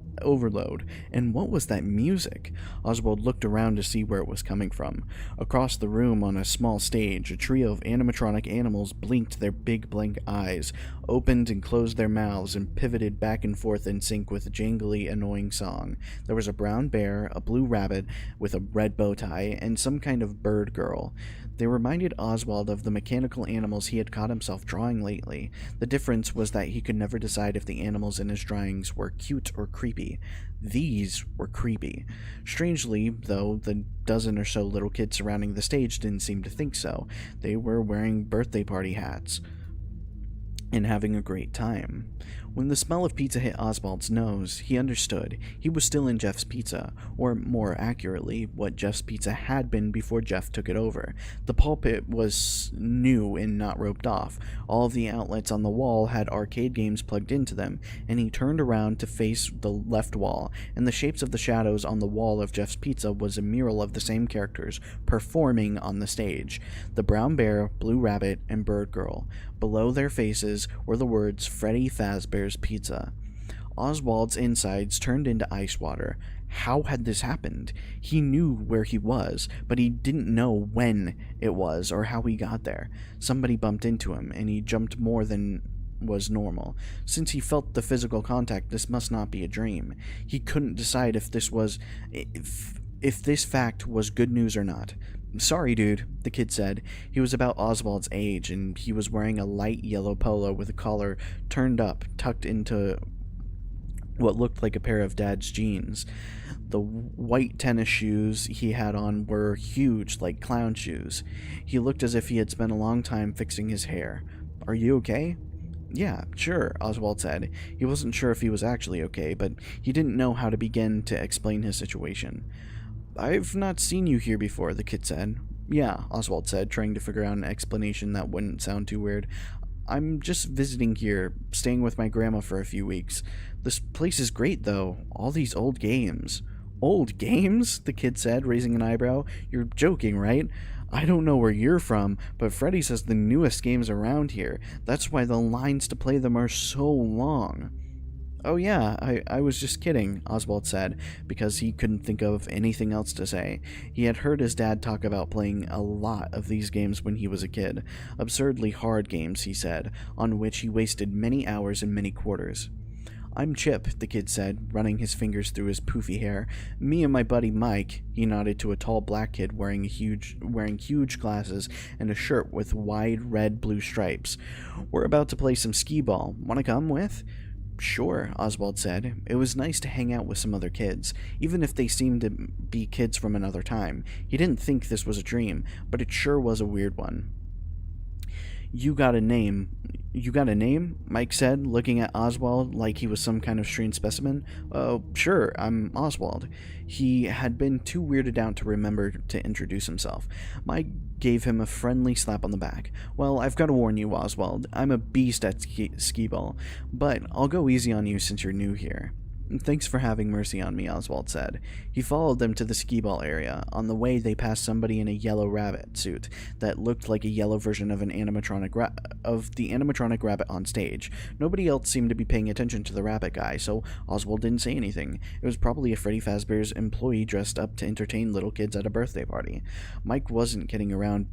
And what was that music? Oswald looked around to see where it was coming from. Across the room on a small stage, a trio of animatronic animals blinked their big blank eyes, opened and closed their mouths, and pivoted back and forth in sync with a jangly, annoying song. There was a brown bear, a blue rabbit with a red bow tie, and some kind of bird girl. They reminded Oswald of the mechanical animals he had caught himself drawing lately. The difference was that he could never decide if the animals in his drawings were cute or creepy. These were creepy. Strangely, though, the dozen or so little kids surrounding the stage didn't seem to think so. They were wearing birthday party hats. and having a great time. When the smell of pizza hit Oswald's nose, he understood. He was still in Jeff's Pizza, or more accurately, what Jeff's Pizza had been before Jeff took it over. The pulpit was new and not roped off. All of the outlets on the wall had arcade games plugged into them, and he turned around to face the left wall, and the shapes of the shadows on the wall of Jeff's Pizza was a mural of the same characters performing on the stage. The brown bear, blue rabbit, and bird girl. Below their faces were the words Freddy Fazbear's Pizza. Oswald's insides turned into ice water. How had this happened? He knew where he was, but he didn't know when it was or how he got there. Somebody bumped into him, and he jumped more than was normal. Since he felt the physical contact, this must not be a dream. He couldn't decide if this fact was good news or not. "Sorry, dude," the kid said. He was about Oswald's age, and he was wearing a light yellow polo with a collar turned up, tucked into what looked like a pair of Dad's jeans. The white tennis shoes he had on were huge, like clown shoes. He looked as if he had spent a long time fixing his hair. "Are you okay?" "Yeah, sure," Oswald said. He wasn't sure if he was actually okay, but he didn't know how to begin to explain his situation. "I've not seen you here before," the kid said. "Yeah," Oswald said, trying to figure out an explanation that wouldn't sound too weird. "I'm just visiting here, staying with my grandma for a few weeks. This place is great, though. All these old games." "Old games?" the kid said, raising an eyebrow. "You're joking, right? I don't know where you're from, but Freddy says the newest games around here. That's why the lines to play them are so long." "Oh yeah, I was just kidding," Oswald said, because he couldn't think of anything else to say. He had heard his dad talk about playing a lot of these games when he was a kid. Absurdly hard games, he said, on which he wasted many hours and many quarters. "I'm Chip," the kid said, running his fingers through his poofy hair. "Me and my buddy Mike," he nodded to a tall black kid wearing huge glasses and a shirt with wide red-blue stripes. "We're about to play some skee-ball. Want to come with?" "Sure," Oswald said. It was nice to hang out with some other kids, even if they seemed to be kids from another time. He didn't think this was a dream, but it sure was a weird one. You got a name?" Mike said, looking at Oswald like he was some kind of strange specimen. "Oh, sure, I'm Oswald." He had been too weirded out to remember to introduce himself. Mike gave him a friendly slap on the back. "Well, I've got to warn you, Oswald. I'm a beast at skee-ball, but I'll go easy on you since you're new here." "Thanks for having mercy on me," Oswald said. He followed them to the skee-ball area. On the way, they passed somebody in a yellow rabbit suit that looked like a yellow version of the animatronic rabbit on stage. Nobody else seemed to be paying attention to the rabbit guy, so Oswald didn't say anything. It was probably a Freddy Fazbear's employee dressed up to entertain little kids at a birthday party. Mike wasn't kidding around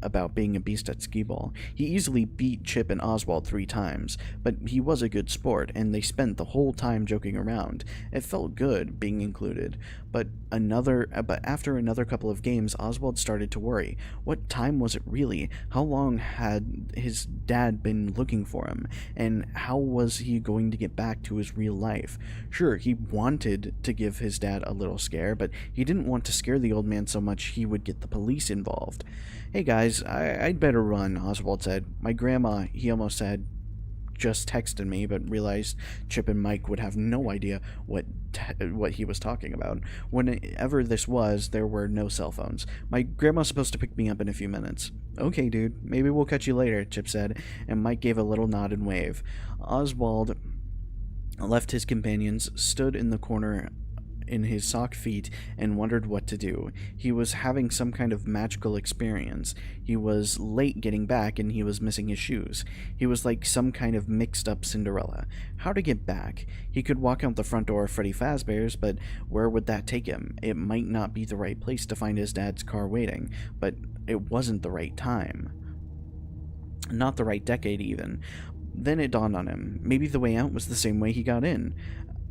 about being a beast at skee-ball. He easily beat Chip and Oswald 3 times, but he was a good sport, and they spent the whole time joking around. It felt good, being included, but after another couple of games, Oswald started to worry. What time was it really? How long had his dad been looking for him? And how was he going to get back to his real life? Sure, he wanted to give his dad a little scare, but he didn't want to scare the old man so much he would get the police involved. "Hey guys, I'd better run," Oswald said. "My grandma," he almost said, "just texted me," but realized Chip and Mike would have no idea what he was talking about. Whenever this was, there were no cell phones. "My grandma's supposed to pick me up in a few minutes." "Okay, dude. Maybe we'll catch you later," Chip said, and Mike gave a little nod and wave. Oswald left his companions, stood in the corner in his sock feet, and wondered what to do. He was having some kind of magical experience. He was late getting back, and he was missing his shoes. He was like some kind of mixed-up Cinderella. How to get back? He could walk out the front door of Freddy Fazbear's, but where would that take him? It might not be the right place to find his dad's car waiting, but it wasn't the right time. Not the right decade, even. Then it dawned on him. Maybe the way out was the same way he got in.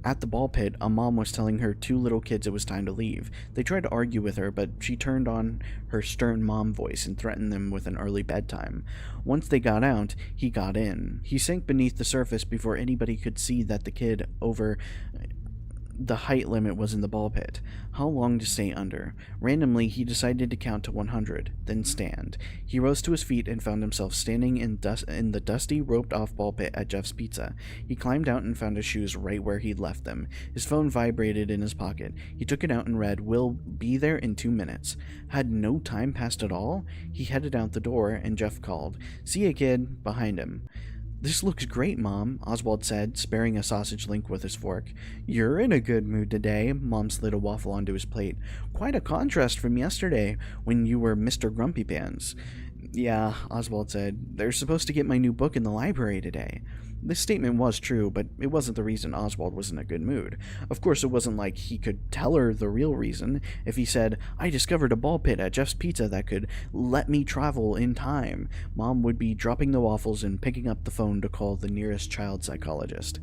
At the ball pit, a mom was telling her 2 little kids it was time to leave. They tried to argue with her, but she turned on her stern mom voice and threatened them with an early bedtime. Once they got out, he got in. He sank beneath the surface before anybody could see that the kid over the height limit was in the ball pit. How long to stay under? Randomly, he decided to count to 100, then stand. He rose to his feet and found himself standing in the dusty, roped-off ball pit at Jeff's Pizza. He climbed out and found his shoes right where he'd left them. His phone vibrated in his pocket. He took it out and read, "Will be there in 2 minutes." Had no time passed at all? He headed out the door, and Jeff called, "See ya, kid," behind him. "This looks great, Mom," Oswald said, sparing a sausage link with his fork. "You're in a good mood today," Mom slid a waffle onto his plate. "Quite a contrast from yesterday, when you were Mr. Grumpy Pants." "Yeah," Oswald said. "They're supposed to get my new book in the library today." This statement was true, but it wasn't the reason Oswald was in a good mood. Of course, it wasn't like he could tell her the real reason. If he said, "I discovered a ball pit at Jeff's Pizza that could let me travel in time," Mom would be dropping the waffles and picking up the phone to call the nearest child psychologist.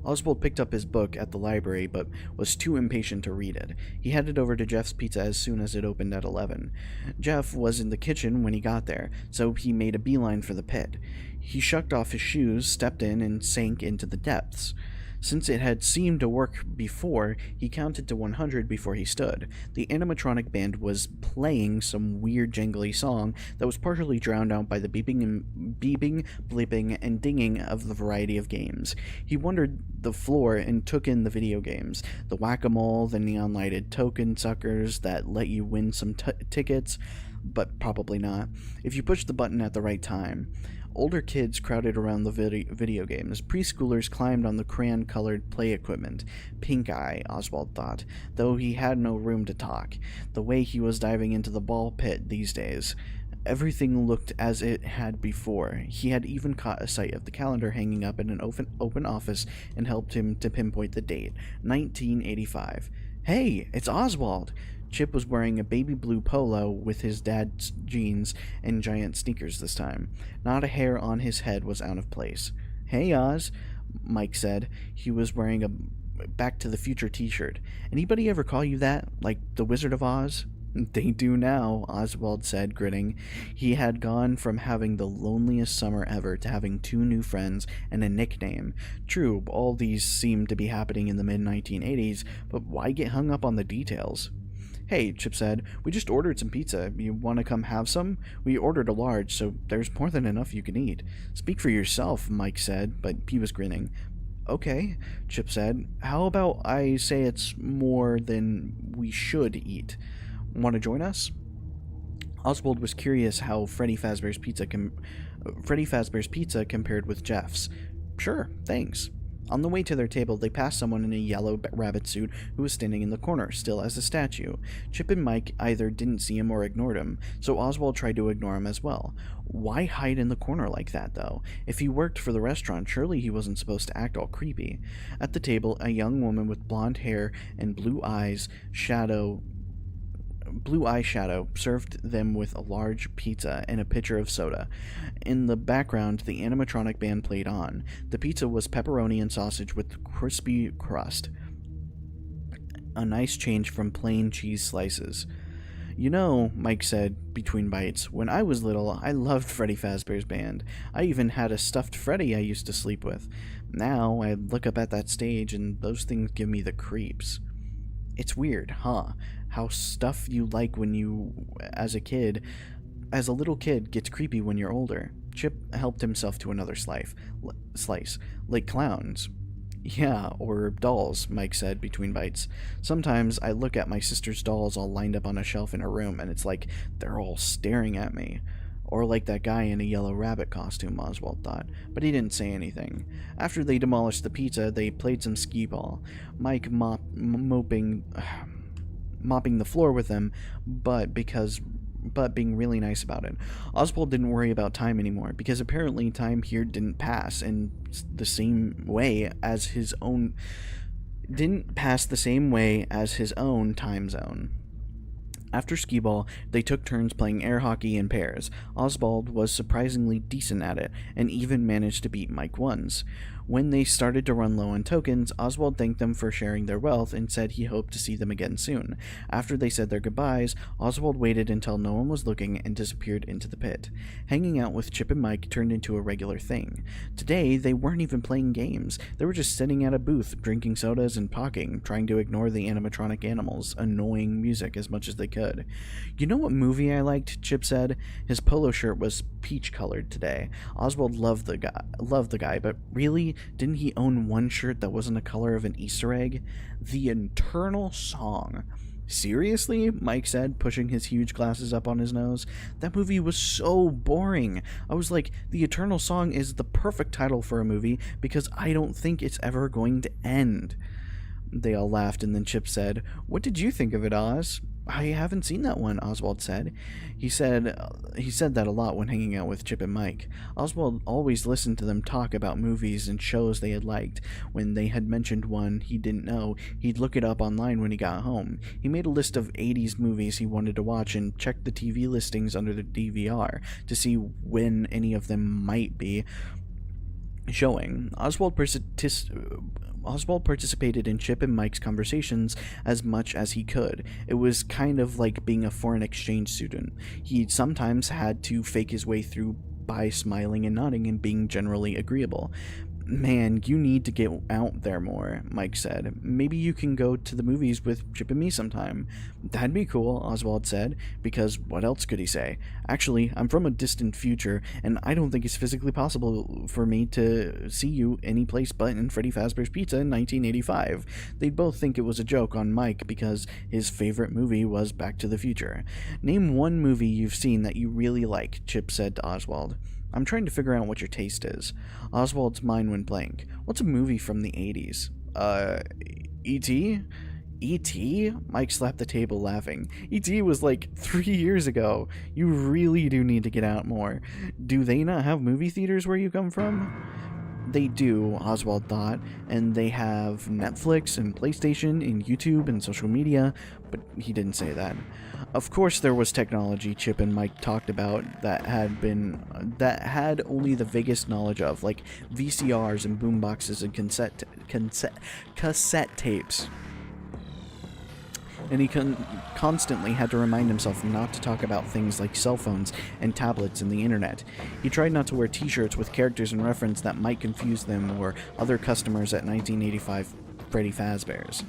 Oswald picked up his book at the library, but was too impatient to read it. He headed over to Jeff's Pizza as soon as it opened at 11. Jeff was in the kitchen when he got there, so he made a beeline for the pit. He shucked off his shoes, stepped in, and sank into the depths. Since it had seemed to work before, he counted to 100 before he stood. The animatronic band was playing some weird jangly song that was partially drowned out by the beeping, bleeping, and dinging of the variety of games. He wandered the floor and took in the video games. The whack-a-mole, the neon-lighted token suckers that let you win some tickets, but probably not, if you push the button at the right time. Older kids crowded around the video games. Preschoolers climbed on the crayon-colored play equipment. Pink eye, Oswald thought, though he had no room to talk. The way he was diving into the ball pit these days. Everything looked as it had before. He had even caught a sight of the calendar hanging up in an open office and helped him to pinpoint the date, 1985. "Hey, it's Oswald!" Chip was wearing a baby blue polo with his dad's jeans and giant sneakers this time. Not a hair on his head was out of place. "Hey, Oz," Mike said. He was wearing a Back to the Future t-shirt. "Anybody ever call you that? Like the Wizard of Oz?" "They do now," Oswald said, grinning. He had gone from having the loneliest summer ever to having 2 new friends and a nickname. True, all these seemed to be happening in the mid-1980s, but why get hung up on the details? "Hey," Chip said, "we just ordered some pizza. You want to come have some? We ordered a large, so there's more than enough you can eat." "Speak for yourself," Mike said, but he was grinning. "Okay," Chip said. "How about I say it's more than we should eat? Want to join us?" Oswald was curious how Freddy Fazbear's Pizza compared with Jeff's. "Sure, thanks." On the way to their table, they passed someone in a yellow rabbit suit who was standing in the corner, still as a statue. Chip and Mike either didn't see him or ignored him, so Oswald tried to ignore him as well. Why hide in the corner like that, though? If he worked for the restaurant, surely he wasn't supposed to act all creepy. At the table, a young woman with blonde hair and blue eye shadow served them with a large pizza and a pitcher of soda. In the background, the animatronic band played on. The pizza was pepperoni and sausage with crispy crust. A nice change from plain cheese slices. "You know," Mike said between bites, "when I was little, I loved Freddy Fazbear's Band. I even had a stuffed Freddy I used to sleep with. Now, I look up at that stage and those things give me the creeps." It's weird, huh? How stuff you like when you, as a little kid, gets creepy when you're older. Chip helped himself to another slice. Like clowns. "Yeah, or dolls," Mike said between bites. "Sometimes I look at my sister's dolls all lined up on a shelf in her room, and it's like they're all staring at me." Or like that guy in a yellow rabbit costume, Oswald thought, but he didn't say anything. After they demolished the pizza, they played some skee-ball. Mike mopping the floor with them, but being really nice about it. Oswald didn't worry about time anymore, because apparently time here didn't pass in the same way as his own time zone. After skee-ball, they took turns playing air hockey in pairs. Oswald was surprisingly decent at it, and even managed to beat Mike once. When they started to run low on tokens, Oswald thanked them for sharing their wealth and said he hoped to see them again soon. After they said their goodbyes, Oswald waited until no one was looking and disappeared into the pit. Hanging out with Chip and Mike turned into a regular thing. Today, they weren't even playing games. They were just sitting at a booth, drinking sodas and talking, trying to ignore the animatronic animals' annoying music as much as they could. "You know what movie I liked?" Chip said. His polo shirt was peach-colored today. Oswald loved the guy, but really, didn't he own one shirt that wasn't the color of an Easter egg? The Eternal Song. "Seriously?" Mike said, pushing his huge glasses up on his nose. "That movie was so boring." I was like, "The Eternal Song is the perfect title for a movie because I don't think it's ever going to end." They all laughed, and then Chip said, "What did you think of it, Oz?" "I haven't seen that one," Oswald said. He said that a lot when hanging out with Chip and Mike. Oswald always listened to them talk about movies and shows they had liked. When they had mentioned one he didn't know, he'd look it up online when he got home. He made a list of 80s movies he wanted to watch and checked the TV listings under the DVR to see when any of them might be showing. Oswald participated in Chip and Mike's conversations as much as he could. It was kind of like being a foreign exchange student. He sometimes had to fake his way through by smiling and nodding and being generally agreeable. "Man, you need to get out there more," Mike said. "Maybe you can go to the movies with Chip and me sometime." "That'd be cool," Oswald said, because what else could he say? "Actually, I'm from a distant future, and I don't think it's physically possible for me to see you any place but in Freddy Fazbear's Pizza in 1985. They'd both think it was a joke on Mike because his favorite movie was Back to the Future. "Name one movie you've seen that you really like," Chip said to Oswald. "I'm trying to figure out what your taste is." Oswald's mind went blank. "What's a movie from the 80s? E.T.? E.T.? Mike slapped the table, laughing. "E.T. was like 3 years ago. You really do need to get out more. Do they not have movie theaters where you come from?" "They do," Oswald thought, "and they have Netflix and PlayStation and YouTube and social media," but he didn't say that. Of course there was technology Chip and Mike talked about that had only the vaguest knowledge of, like VCRs and boomboxes and cassette tapes. And he constantly had to remind himself not to talk about things like cell phones and tablets and the internet. He tried not to wear t-shirts with characters in reference that might confuse them or other customers at 1985 Freddy Fazbear's.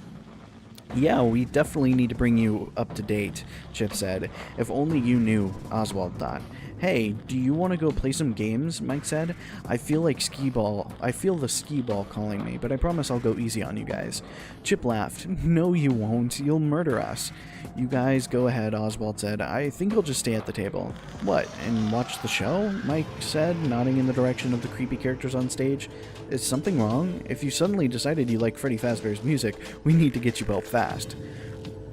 "Yeah, we definitely need to bring you up to date," Chip said. "If only you knew," Oswald thought. "Hey, do you want to go play some games?" Mike said. I feel the skee ball calling me, but I promise I'll go easy on you guys." Chip laughed. "No, you won't. You'll murder us." "You guys go ahead," Oswald said. "I think I'll just stay at the table." "What, and watch the show?" Mike said, nodding in the direction of the creepy characters on stage. "Is something wrong? If you suddenly decided you like Freddy Fazbear's music, we need to get you out fast."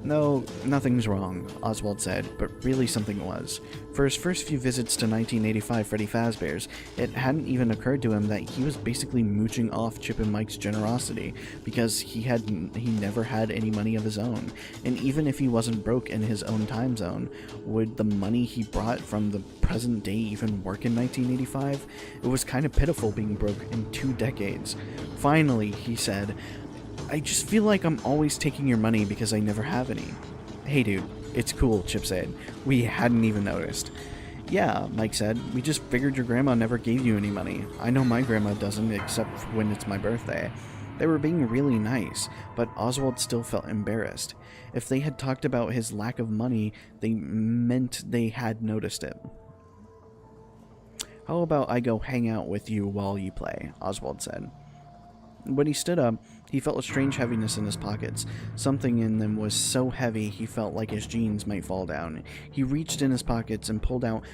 "No, nothing's wrong," Oswald said, but really something was. For his first few visits to 1985 Freddy Fazbear's, it hadn't even occurred to him that he was basically mooching off Chip and Mike's generosity, because he never had any money of his own, and even if he wasn't broke in his own time zone, would the money he brought from the present day even work in 1985? It was kind of pitiful being broke in 2 decades. Finally, he said, "I just feel like I'm always taking your money because I never have any." "Hey dude, it's cool," Chip said. "We hadn't even noticed." "Yeah," Mike said. "We just figured your grandma never gave you any money. I know my grandma doesn't, except when it's my birthday." They were being really nice, but Oswald still felt embarrassed. If they had talked about his lack of money, they meant they had noticed it. "How about I go hang out with you while you play?" Oswald said. When he stood up, he felt a strange heaviness in his pockets. Something in them was so heavy he felt like his jeans might fall down. He reached in his pockets and pulled out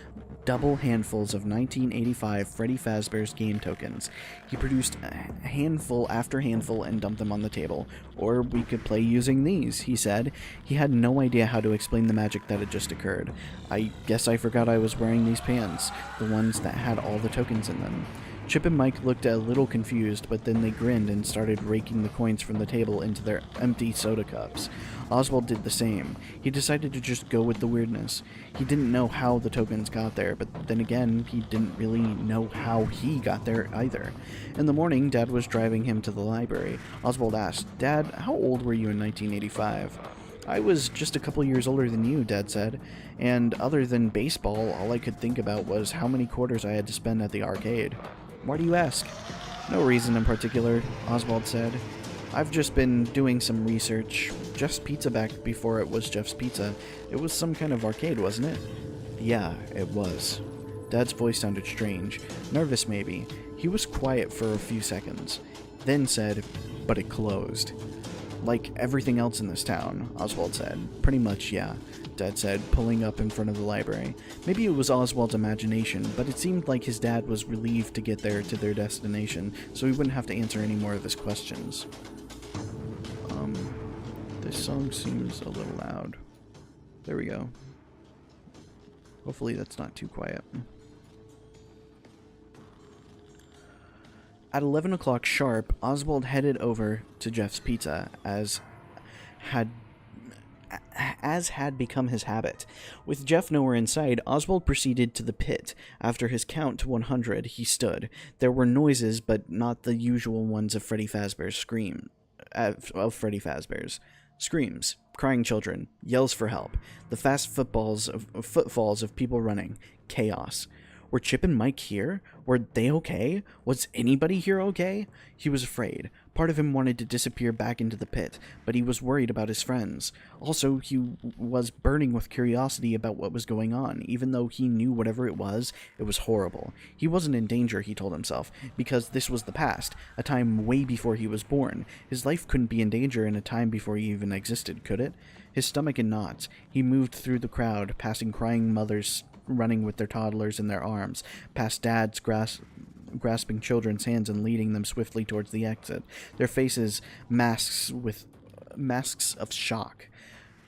double handfuls of 1985 Freddy Fazbear's game tokens. He produced handful after handful and dumped them on the table. "Or we could play using these," he said. He had no idea how to explain the magic that had just occurred. "I guess I forgot I was wearing these pants, the ones that had all the tokens in them." Chip and Mike looked a little confused, but then they grinned and started raking the coins from the table into their empty soda cups. Oswald did the same. He decided to just go with the weirdness. He didn't know how the tokens got there, but then again, he didn't really know how he got there either. In the morning, Dad was driving him to the library. Oswald asked, "Dad, how old were you in 1985? "I was just a couple years older than you," Dad said, "and other than baseball, all I could think about was how many quarters I had to spend at the arcade." "Why do you ask?" "No reason in particular," Oswald said. "I've just been doing some research. Jeff's Pizza back before it was Jeff's Pizza. It was some kind of arcade, wasn't it?" "Yeah, it was." Dad's voice sounded strange, nervous maybe. He was quiet for a few seconds, then said, "But it closed." "Like everything else in this town," Oswald said. "Pretty much, yeah," Dad said, pulling up in front of the library. Maybe it was Oswald's imagination, but it seemed like his dad was relieved to get there to their destination, so he wouldn't have to answer any more of his questions. This song seems a little loud. There we go. Hopefully that's not too quiet. At 11 o'clock sharp, Oswald headed over to Jeff's Pizza, as had become his habit. With Jeff nowhere in sight, Oswald proceeded to the pit. After his count to 100, he stood. There were noises, but not the usual ones of Freddy Fazbear's screams, crying children, yells for help, the fast footfalls of people running, chaos. Were Chip and Mike here? Were they okay? Was anybody here okay? He was afraid. Part of him wanted to disappear back into the pit, but he was worried about his friends. Also, he was burning with curiosity about what was going on. Even though he knew whatever it was horrible. He wasn't in danger, he told himself, because this was the past, a time way before he was born. His life couldn't be in danger in a time before he even existed, could it? His stomach in knots. He moved through the crowd, passing crying mothers running with their toddlers in their arms, past dads grasping children's hands and leading them swiftly towards the exit, their faces masks of shock.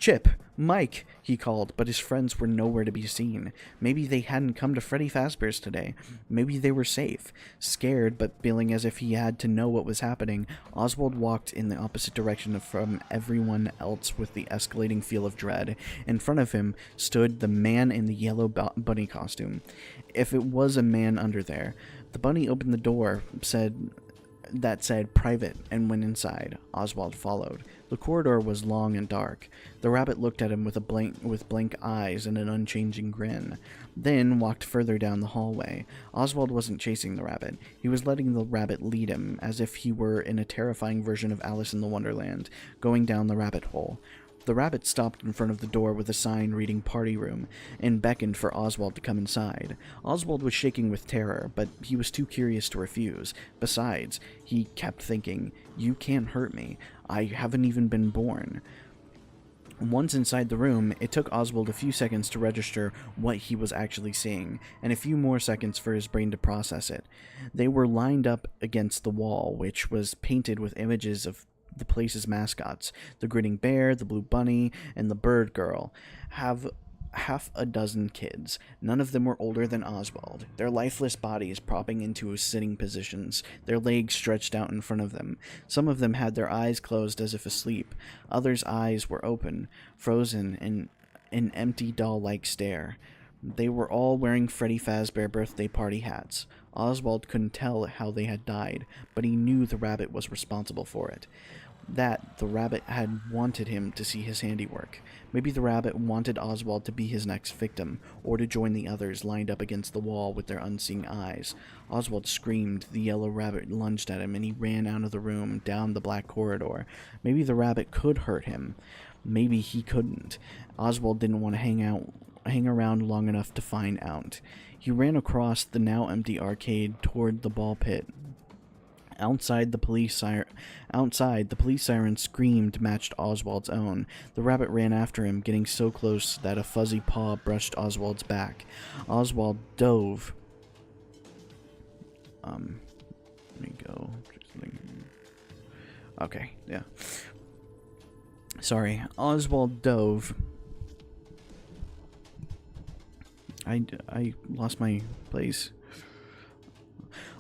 "Chip! Mike!" he called, but his friends were nowhere to be seen. Maybe they hadn't come to Freddy Fazbear's today. Maybe they were safe. Scared, but feeling as if he had to know what was happening, Oswald walked in the opposite direction from everyone else with the escalating feel of dread. In front of him stood the man in the yellow bunny costume. If it was a man under there. The bunny opened the door, said "private," and went inside. Oswald followed. The corridor was long and dark. The rabbit looked at him with blank eyes and an unchanging grin, then walked further down the hallway. Oswald wasn't chasing the rabbit. He was letting the rabbit lead him, as if he were in a terrifying version of Alice in the Wonderland, going down the rabbit hole. The rabbit stopped in front of the door with a sign reading "Party Room" and beckoned for Oswald to come inside. Oswald was shaking with terror, but he was too curious to refuse. Besides, he kept thinking, "You can't hurt me. I haven't even been born." Once inside the room, it took Oswald a few seconds to register what he was actually seeing, and a few more seconds for his brain to process it. They were lined up against the wall, which was painted with images of the place's mascots, the grinning bear, the blue bunny, and the bird girl. Have half a dozen kids. None of them were older than Oswald, their lifeless bodies propping into sitting positions, their legs stretched out in front of them. Some of them had their eyes closed as if asleep. Others' eyes were open, frozen in an empty doll-like stare. They were all wearing Freddy Fazbear birthday party hats. Oswald couldn't tell how they had died, but he knew the rabbit was responsible for it. That the rabbit had wanted him to see his handiwork. Maybe the rabbit wanted Oswald to be his next victim, or to join the others lined up against the wall with their unseeing eyes. Oswald screamed, the yellow rabbit lunged at him, and he ran out of the room, down the black corridor. Maybe the rabbit could hurt him. Maybe he couldn't. Oswald didn't want to hang around long enough to find out. He ran across the now empty arcade toward the ball pit. Outside, the police siren screamed matched Oswald's own. The rabbit ran after him, getting so close that a fuzzy paw brushed Oswald's back. Oswald dove. Let me go. Okay, yeah. Sorry. Oswald dove. I lost my place.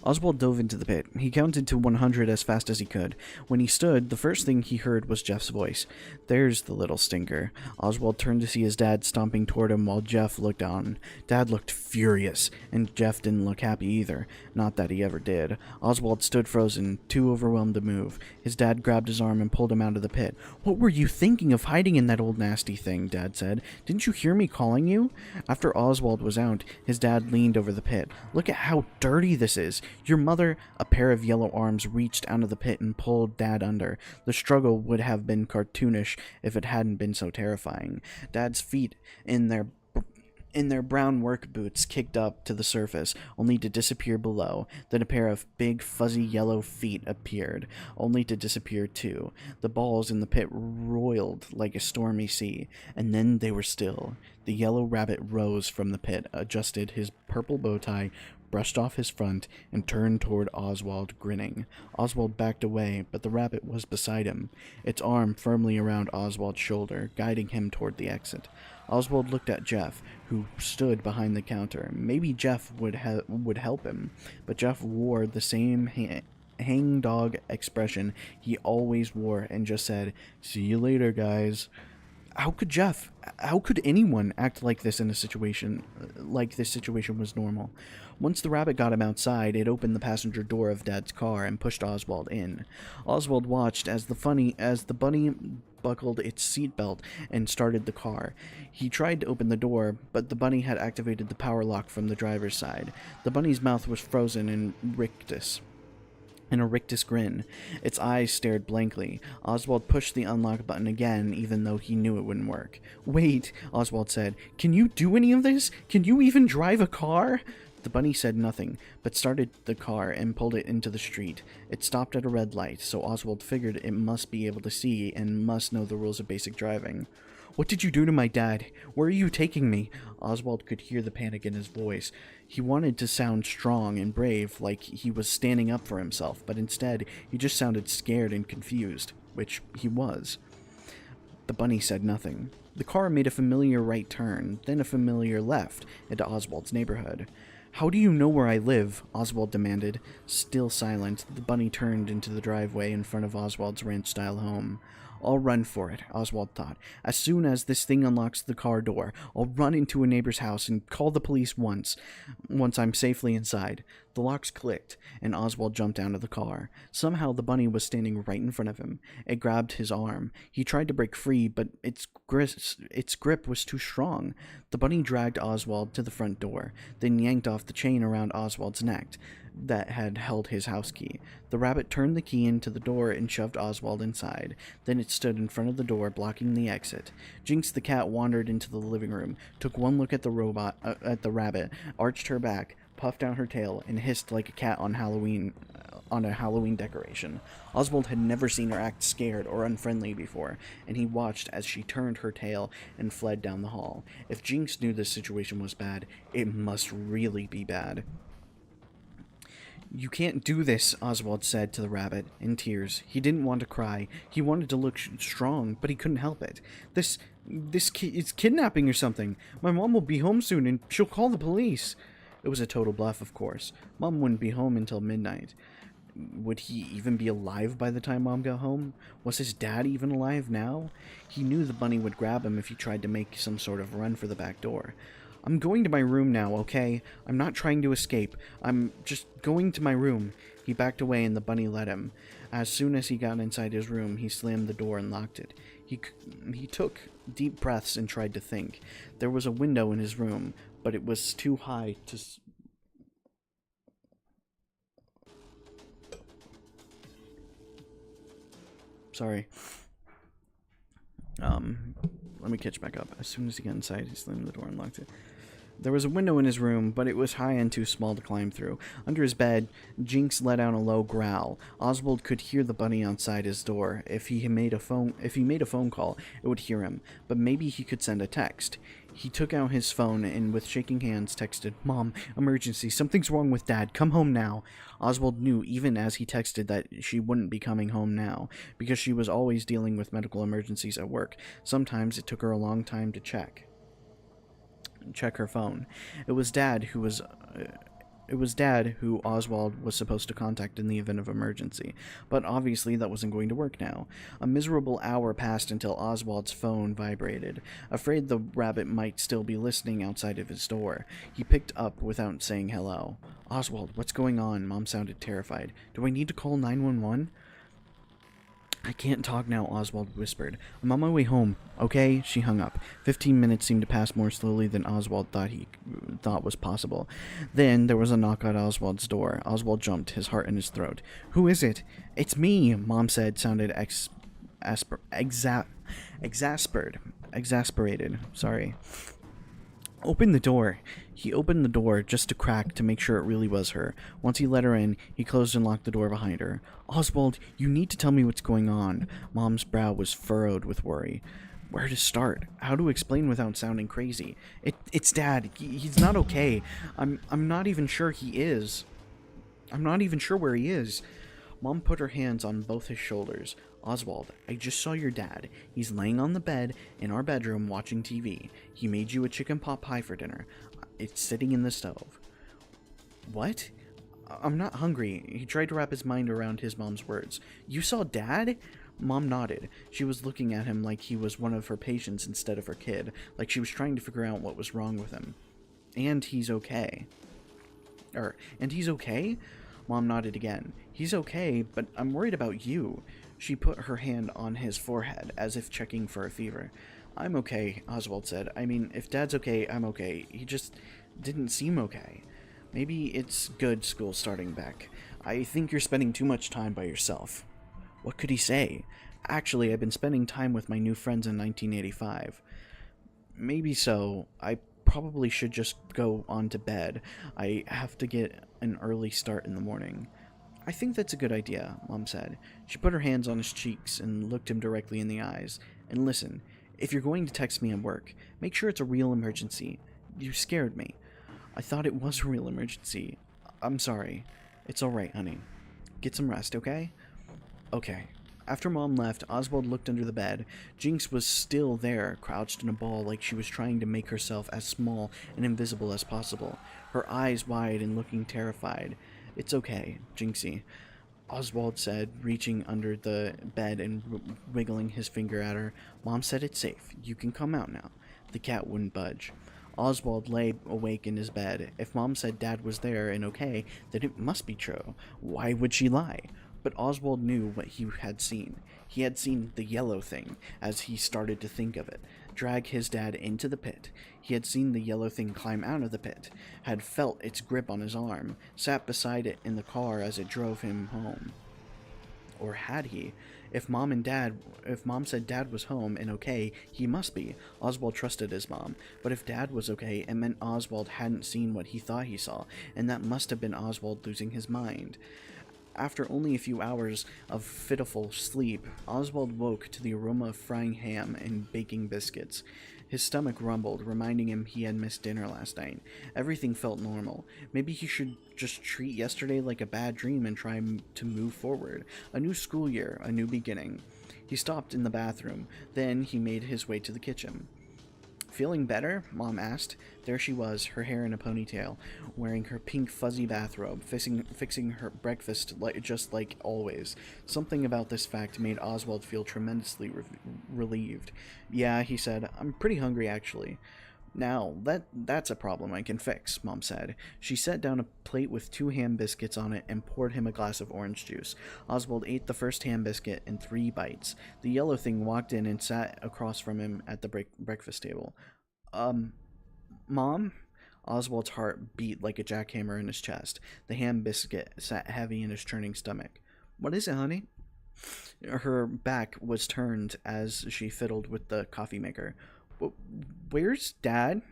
Oswald dove into the pit. He counted to 100 as fast as he could. When he stood, the first thing he heard was Jeff's voice. "There's the little stinker." Oswald turned to see his dad stomping toward him while Jeff looked on. Dad looked furious, and Jeff didn't look happy either. Not that he ever did. Oswald stood frozen, too overwhelmed to move. His dad grabbed his arm and pulled him out of the pit. "What were you thinking of hiding in that old nasty thing?" Dad said. "Didn't you hear me calling you?" After Oswald was out, his dad leaned over the pit. "Look at how dirty this is. Your mother..." A pair of yellow arms reached out of the pit and pulled Dad under. The struggle would have been cartoonish if it hadn't been so terrifying. Dad's feet, in their brown work boots, kicked up to the surface, only to disappear below. Then a pair of big, fuzzy yellow feet appeared, only to disappear too. The balls in the pit roiled like a stormy sea, and then they were still. The yellow rabbit rose from the pit, adjusted his purple bow tie, brushed off his front, and turned toward Oswald, grinning. Oswald backed away, but the rabbit was beside him, its arm firmly around Oswald's shoulder, guiding him toward the exit. Oswald looked at Jeff, who stood behind the counter. Maybe Jeff would help him, but Jeff wore the same hangdog expression he always wore and just said, "See you later, guys." How could anyone act like this in a situation like this situation was normal? Once the rabbit got him outside, it opened the passenger door of Dad's car and pushed Oswald in. Oswald watched as the bunny buckled its seatbelt and started the car. He tried to open the door, but the bunny had activated the power lock from the driver's side. The bunny's mouth was frozen in a rictus grin. Its eyes stared blankly. Oswald pushed the unlock button again, even though he knew it wouldn't work. "Wait," Oswald said. "Can you do any of this? Can you even drive a car?" The bunny said nothing, but started the car and pulled it into the street. It stopped at a red light, so Oswald figured it must be able to see and must know the rules of basic driving. "What did you do to my dad? Where are you taking me?" Oswald could hear the panic in his voice. He wanted to sound strong and brave, like he was standing up for himself, but instead he just sounded scared and confused, which he was. The bunny said nothing. The car made a familiar right turn, then a familiar left, into Oswald's neighborhood. "How do you know where I live?" Oswald demanded. Still silent, the bunny turned into the driveway in front of Oswald's ranch-style home. "I'll run for it," Oswald thought. "As soon as this thing unlocks the car door, I'll run into a neighbor's house and call the police once I'm safely inside." The locks clicked, and Oswald jumped out of the car. Somehow the bunny was standing right in front of him. It grabbed his arm. He tried to break free, but its grip was too strong. The bunny dragged Oswald to the front door, then yanked off the chain around Oswald's neck that had held his house key. The rabbit turned the key into the door and shoved Oswald inside. Then it stood in front of the door, blocking the exit. Jinx the cat wandered into the living room, took one look at the rabbit, arched her back, puffed out her tail, and hissed like a cat on a Halloween decoration. Oswald had never seen her act scared or unfriendly before, and he watched as she turned her tail and fled down the hall. If Jinx knew this situation was bad, it must really be bad. "You can't do this," Oswald said to the rabbit, in tears. He didn't want to cry. He wanted to look strong, but he couldn't help it. This is kidnapping or something. My mom will be home soon, and she'll call the police." It was a total bluff, of course. Mom wouldn't be home until midnight. Would he even be alive by the time Mom got home? Was his dad even alive now? He knew the bunny would grab him if he tried to make some sort of run for the back door. "I'm going to my room now, okay? I'm not trying to escape. I'm just going to my room." He backed away and the bunny let him. As soon as he got inside his room, he slammed the door and locked it. He took deep breaths and tried to think. There was a window in his room, but it was too high to... Sorry. Let me catch back up. As soon as he got inside, he slammed the door and locked it. There was a window in his room, but it was high and too small to climb through. Under his bed, Jinx let out a low growl. Oswald could hear the bunny outside his door. If he made a phone call, it would hear him, but maybe he could send a text. He took out his phone and with shaking hands texted, "Mom, emergency, something's wrong with Dad, come home now." Oswald knew even as he texted that she wouldn't be coming home now, because she was always dealing with medical emergencies at work. Sometimes it took her a long time to check her phone. It was Dad who was It was Dad who Oswald was supposed to contact in the event of emergency, but obviously that wasn't going to work now. A miserable hour passed until Oswald's phone vibrated. Afraid the rabbit might still be listening outside of his door, he picked up without saying hello. Oswald, what's going on? Mom sounded terrified. Do I need to call 911? I can't talk now, Oswald whispered. I'm on my way home, okay? She hung up. 15 minutes seemed to pass more slowly than Oswald thought was possible. Then there was a knock at Oswald's door. Oswald jumped, his heart in his throat. Who is it? It's me, Mom said, sounded exasperated. Sorry. Open the door. He opened the door just a crack to make sure it really was her. Once he let her in, he closed and locked the door behind her. Oswald, you need to tell me what's going on. Mom's brow was furrowed with worry. Where to start? How to explain without sounding crazy? It's Dad. He's not okay. I'm not even sure he is. I'm not even sure where he is. Mom put her hands on both his shoulders. Oswald, I just saw your dad. He's laying on the bed in our bedroom watching TV. He made you a chicken pot pie for dinner. It's sitting in the stove. What? I'm not hungry. He tried to wrap his mind around his mom's words. You saw Dad? Mom nodded. She was looking at him like he was one of her patients instead of her kid, like she was trying to figure out what was wrong with him. And he's okay. And he's okay? Mom nodded again. He's okay, but I'm worried about you. She put her hand on his forehead, as if checking for a fever. I'm okay, Oswald said. I mean, if Dad's okay, I'm okay. He just didn't seem okay. Maybe it's good school starting back. I think you're spending too much time by yourself. What could he say? Actually, I've been spending time with my new friends in 1985. Maybe so. I probably should just go on to bed. I have to get an early start in the morning. I think that's a good idea, Mom said. She put her hands on his cheeks and looked him directly in the eyes. And listen, if you're going to text me at work, make sure it's a real emergency. You scared me. I thought it was a real emergency. I'm sorry. It's alright, honey. Get some rest, okay? Okay. After Mom left, Oswald looked under the bed. Jinx was still there, crouched in a ball like she was trying to make herself as small and invisible as possible, her eyes wide and looking terrified. It's okay, Jinxie, Oswald said, reaching under the bed and wiggling his finger at her. Mom said it's safe. You can come out now. The cat wouldn't budge. Oswald lay awake in his bed. If Mom said Dad was there and okay, then it must be true. Why would she lie? But Oswald knew what he had seen. He had seen the yellow thing, as he started to think of it, drag his dad into the pit. He had seen the yellow thing climb out of the pit, had felt its grip on his arm, sat beside it in the car as it drove him home. Or had he? If Mom said Dad was home and okay, he must be. Oswald trusted his mom. But if Dad was okay, it meant Oswald hadn't seen what he thought he saw, and that must have been Oswald losing his mind. After only a few hours of fitful sleep, Oswald woke to the aroma of frying ham and baking biscuits. His stomach rumbled, reminding him he had missed dinner last night. Everything felt normal. Maybe he should just treat yesterday like a bad dream and try to move forward. A new school year, a new beginning. He stopped in the bathroom. Then he made his way to the kitchen. Feeling better? Mom asked. There she was, her hair in a ponytail, wearing her pink fuzzy bathrobe, fixing her breakfast just like always. Something about this fact made Oswald feel tremendously relieved. Yeah, he said, I'm pretty hungry actually. Now, that's a problem I can fix, Mom said. She set down a plate with 2 ham biscuits on it and poured him a glass of orange juice. Oswald ate the first ham biscuit in 3 bites. The yellow thing walked in and sat across from him at the breakfast table. Mom? Oswald's heart beat like a jackhammer in his chest. The ham biscuit sat heavy in his churning stomach. What is it, honey? Her back was turned as she fiddled with the coffee maker. Where's Dad?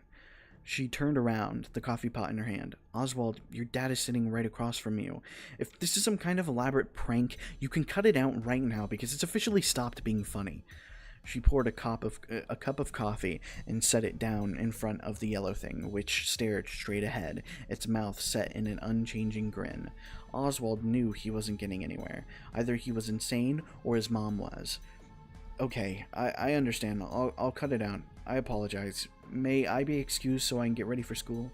She turned around, the coffee pot in her hand. Oswald, your dad is sitting right across from you. If this is some kind of elaborate prank, you can cut it out right now because it's officially stopped being funny. She poured a cup of coffee and set it down in front of the yellow thing, which stared straight ahead, its mouth set in an unchanging grin. Oswald knew he wasn't getting anywhere. Either he was insane or his mom was. Okay, I understand. I'll cut it out. I apologize. May I be excused so I can get ready for school?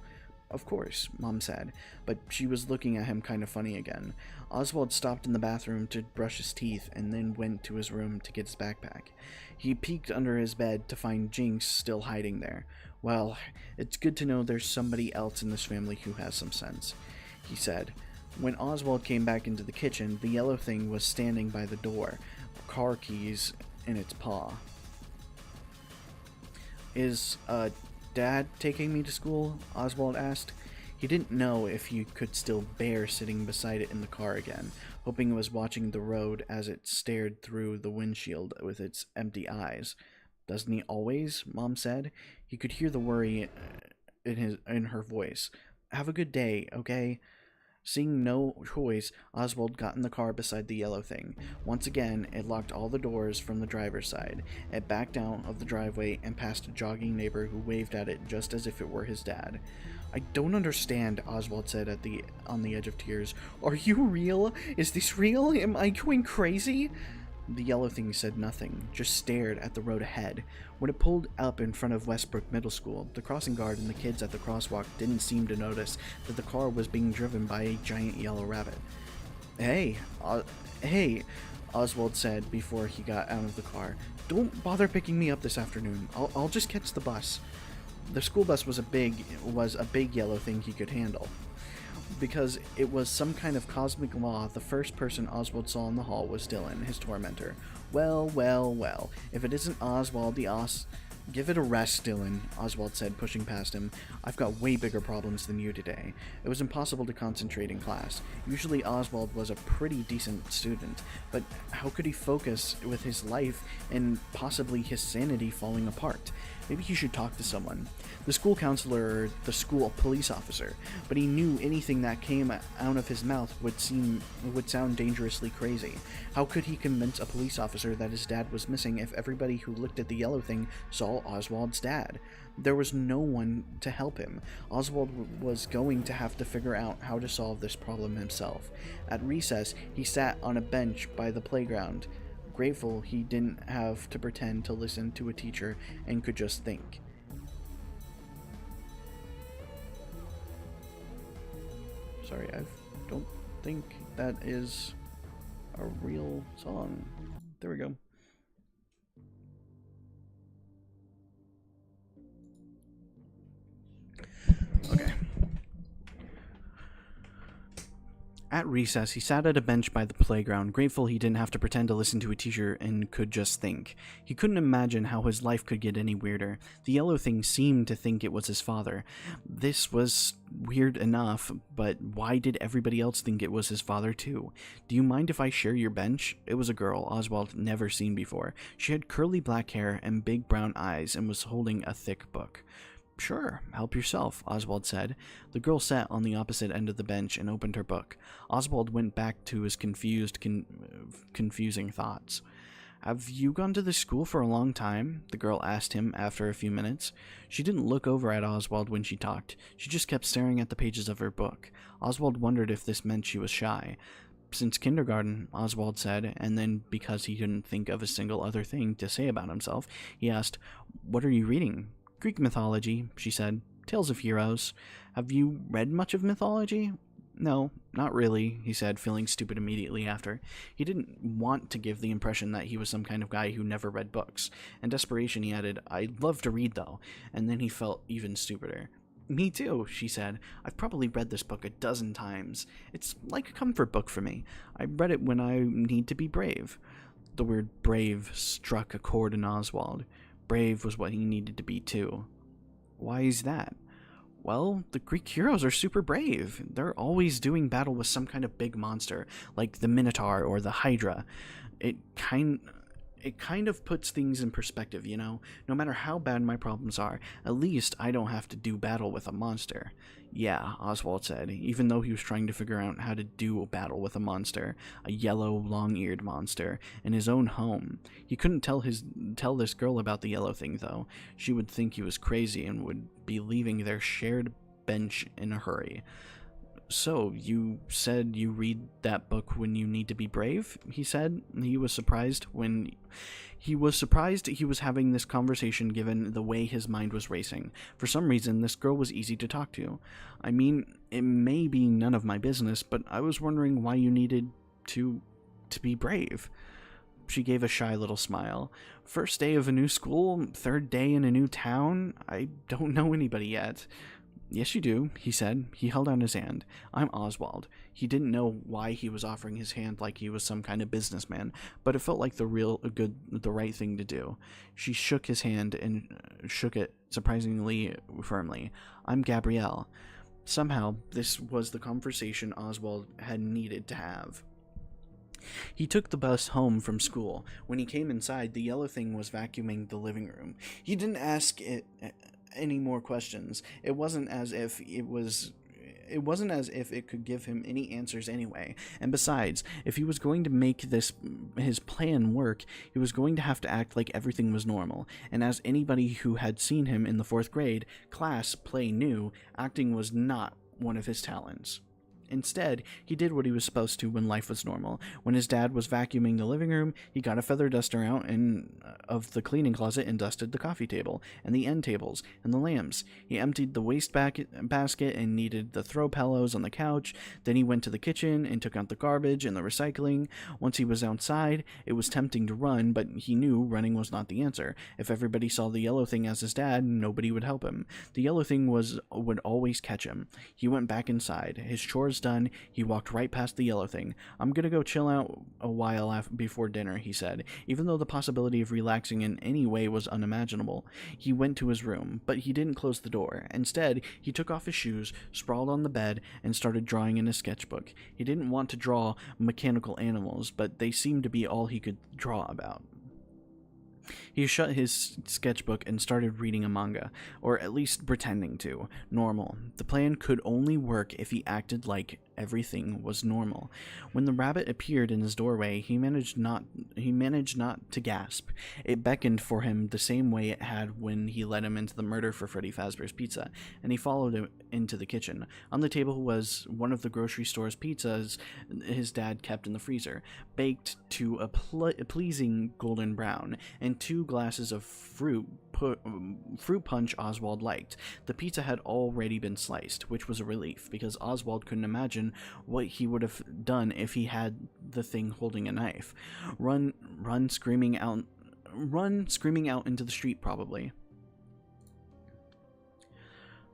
Of course, Mom said, but she was looking at him kind of funny again. Oswald stopped in the bathroom to brush his teeth and then went to his room to get his backpack. He peeked under his bed to find Jinx still hiding there. Well, it's good to know there's somebody else in this family who has some sense, he said. When Oswald came back into the kitchen, the yellow thing was standing by the door, car keys in its paw. Is, Dad taking me to school? Oswald asked. He didn't know if he could still bear sitting beside it in the car again, hoping it was watching the road as it stared through the windshield with its empty eyes. Doesn't he always? Mom said. He could hear the worry in her voice. Have a good day, okay? Seeing no choice, Oswald got in the car beside the yellow thing. Once again, it locked all the doors from the driver's side. It backed out of the driveway and passed a jogging neighbor who waved at it just as if it were his dad. I don't understand, Oswald said on the edge of tears. Are you real? Is this real? Am I going crazy? The yellow thing said nothing, just stared at the road ahead. When it pulled up in front of Westbrook Middle School, the crossing guard and the kids at the crosswalk didn't seem to notice that the car was being driven by a giant yellow rabbit. Hey, Oswald said before he got out of the car. Don't bother picking me up this afternoon. I'll just catch the bus. The school bus was a big yellow thing he could handle. Because it was some kind of cosmic law, the first person Oswald saw in the hall was Dylan, his tormentor. Well, if it isn't Oswald the Give it a rest, Dylan, Oswald said, pushing past him. I've got way bigger problems than you today. It was impossible to concentrate in class. Usually Oswald was a pretty decent student, but how could he focus with his life and possibly his sanity falling apart? Maybe he should talk to someone. The school counselor or the school police officer, but he knew anything that came out of his mouth would sound dangerously crazy. How could he convince a police officer that his dad was missing if everybody who looked at the yellow thing saw Oswald's dad? There was no one to help him. Oswald was going to have to figure out how to solve this problem himself. At recess, he sat on a bench by the playground, grateful he didn't have to pretend to listen to a teacher and could just think. Sorry, I don't think that is a real song. There we go. Okay. At recess, he sat at a bench by the playground, grateful he didn't have to pretend to listen to a teacher and could just think. He couldn't imagine how his life could get any weirder. The yellow thing seemed to think it was his father. This was weird enough, but why did everybody else think it was his father too? Do you mind if I share your bench? It was a girl Oswald had never seen before. She had curly black hair and big brown eyes and was holding a thick book. Sure, help yourself, Oswald said. The girl sat on the opposite end of the bench and opened her book. Oswald went back to his confusing thoughts. Have you gone to this school for a long time? The girl asked him after a few minutes. She didn't look over at Oswald when she talked. She just kept staring at the pages of her book. Oswald wondered if this meant she was shy. Since kindergarten, Oswald said, and then because he couldn't think of a single other thing to say about himself, he asked, What are you reading? Greek mythology, she said. Tales of heroes. Have you read much of mythology? No, not really, he said, feeling stupid immediately after. He didn't want to give the impression that he was some kind of guy who never read books. In desperation, he added, I'd love to read, though. And then he felt even stupider. Me too, she said. I've probably read this book a dozen times. It's like a comfort book for me. I read it when I need to be brave. The word brave struck a chord in Oswald. Brave was what he needed to be too. Why is that? Well, the Greek heroes are super brave. They're always doing battle with some kind of big monster, like the Minotaur or the Hydra. It kind of puts things in perspective, you know? No matter how bad my problems are, at least I don't have to do battle with a monster. Yeah, Oswald said, even though he was trying to figure out how to do a battle with a monster, a yellow, long-eared monster, in his own home. He couldn't tell this girl about the yellow thing, though. She would think he was crazy and would be leaving their shared bench in a hurry. So, you said you read that book when you need to be brave? He said. He was surprised he was having this conversation given the way his mind was racing. For some reason, this girl was easy to talk to. I mean, it may be none of my business, but I was wondering why you needed to be brave. She gave a shy little smile. First day of a new school, third day in a new town. I don't know anybody yet. Yes, you do, he said. He held out his hand. I'm Oswald. He didn't know why he was offering his hand like he was some kind of businessman, but it felt like the right thing to do. She shook his hand and shook it surprisingly firmly. I'm Gabrielle. Somehow, this was the conversation Oswald had needed to have. He took the bus home from school. When he came inside, the yellow thing was vacuuming the living room. He didn't ask it any more questions. It wasn't as if it could give him any answers anyway. And besides, if he was going to make his plan work, he was going to have to act like everything was normal. And as anybody who had seen him in the 4th grade class play knew, acting was not one of his talents. Instead, he did what he was supposed to when life was normal. When his dad was vacuuming the living room, he got a feather duster out of the cleaning closet and dusted the coffee table, and the end tables, and the lamps. He emptied the waste basket and kneaded the throw pillows on the couch. Then he went to the kitchen and took out the garbage and the recycling. Once he was outside, it was tempting to run, but he knew running was not the answer. If everybody saw the yellow thing as his dad, nobody would help him. The yellow thing would always catch him. He went back inside. His chores done, he walked right past the yellow thing. I'm gonna go chill out a while before dinner, he said. Even though the possibility of relaxing in any way was unimaginable, he went to his room, but he didn't close the door. Instead, he took off his shoes, sprawled on the bed, and started drawing in his sketchbook. He didn't want to draw mechanical animals, but they seemed to be all he could draw about. He shut his sketchbook and started reading a manga, or at least pretending to. Normal. The plan could only work if he acted like everything was normal. When the rabbit appeared in his doorway, he managed not to gasp. It beckoned for him the same way it had when he led him into the murder for Freddy Fazbear's Pizza, and he followed him into the kitchen. On the table was one of the grocery store's pizzas his dad kept in the freezer, baked to a pleasing golden brown, and 2 glasses of fruit punch Oswald liked. The pizza had already been sliced, which was a relief, because Oswald couldn't imagine what he would have done if he had the thing holding a knife. Run screaming out into the street, probably.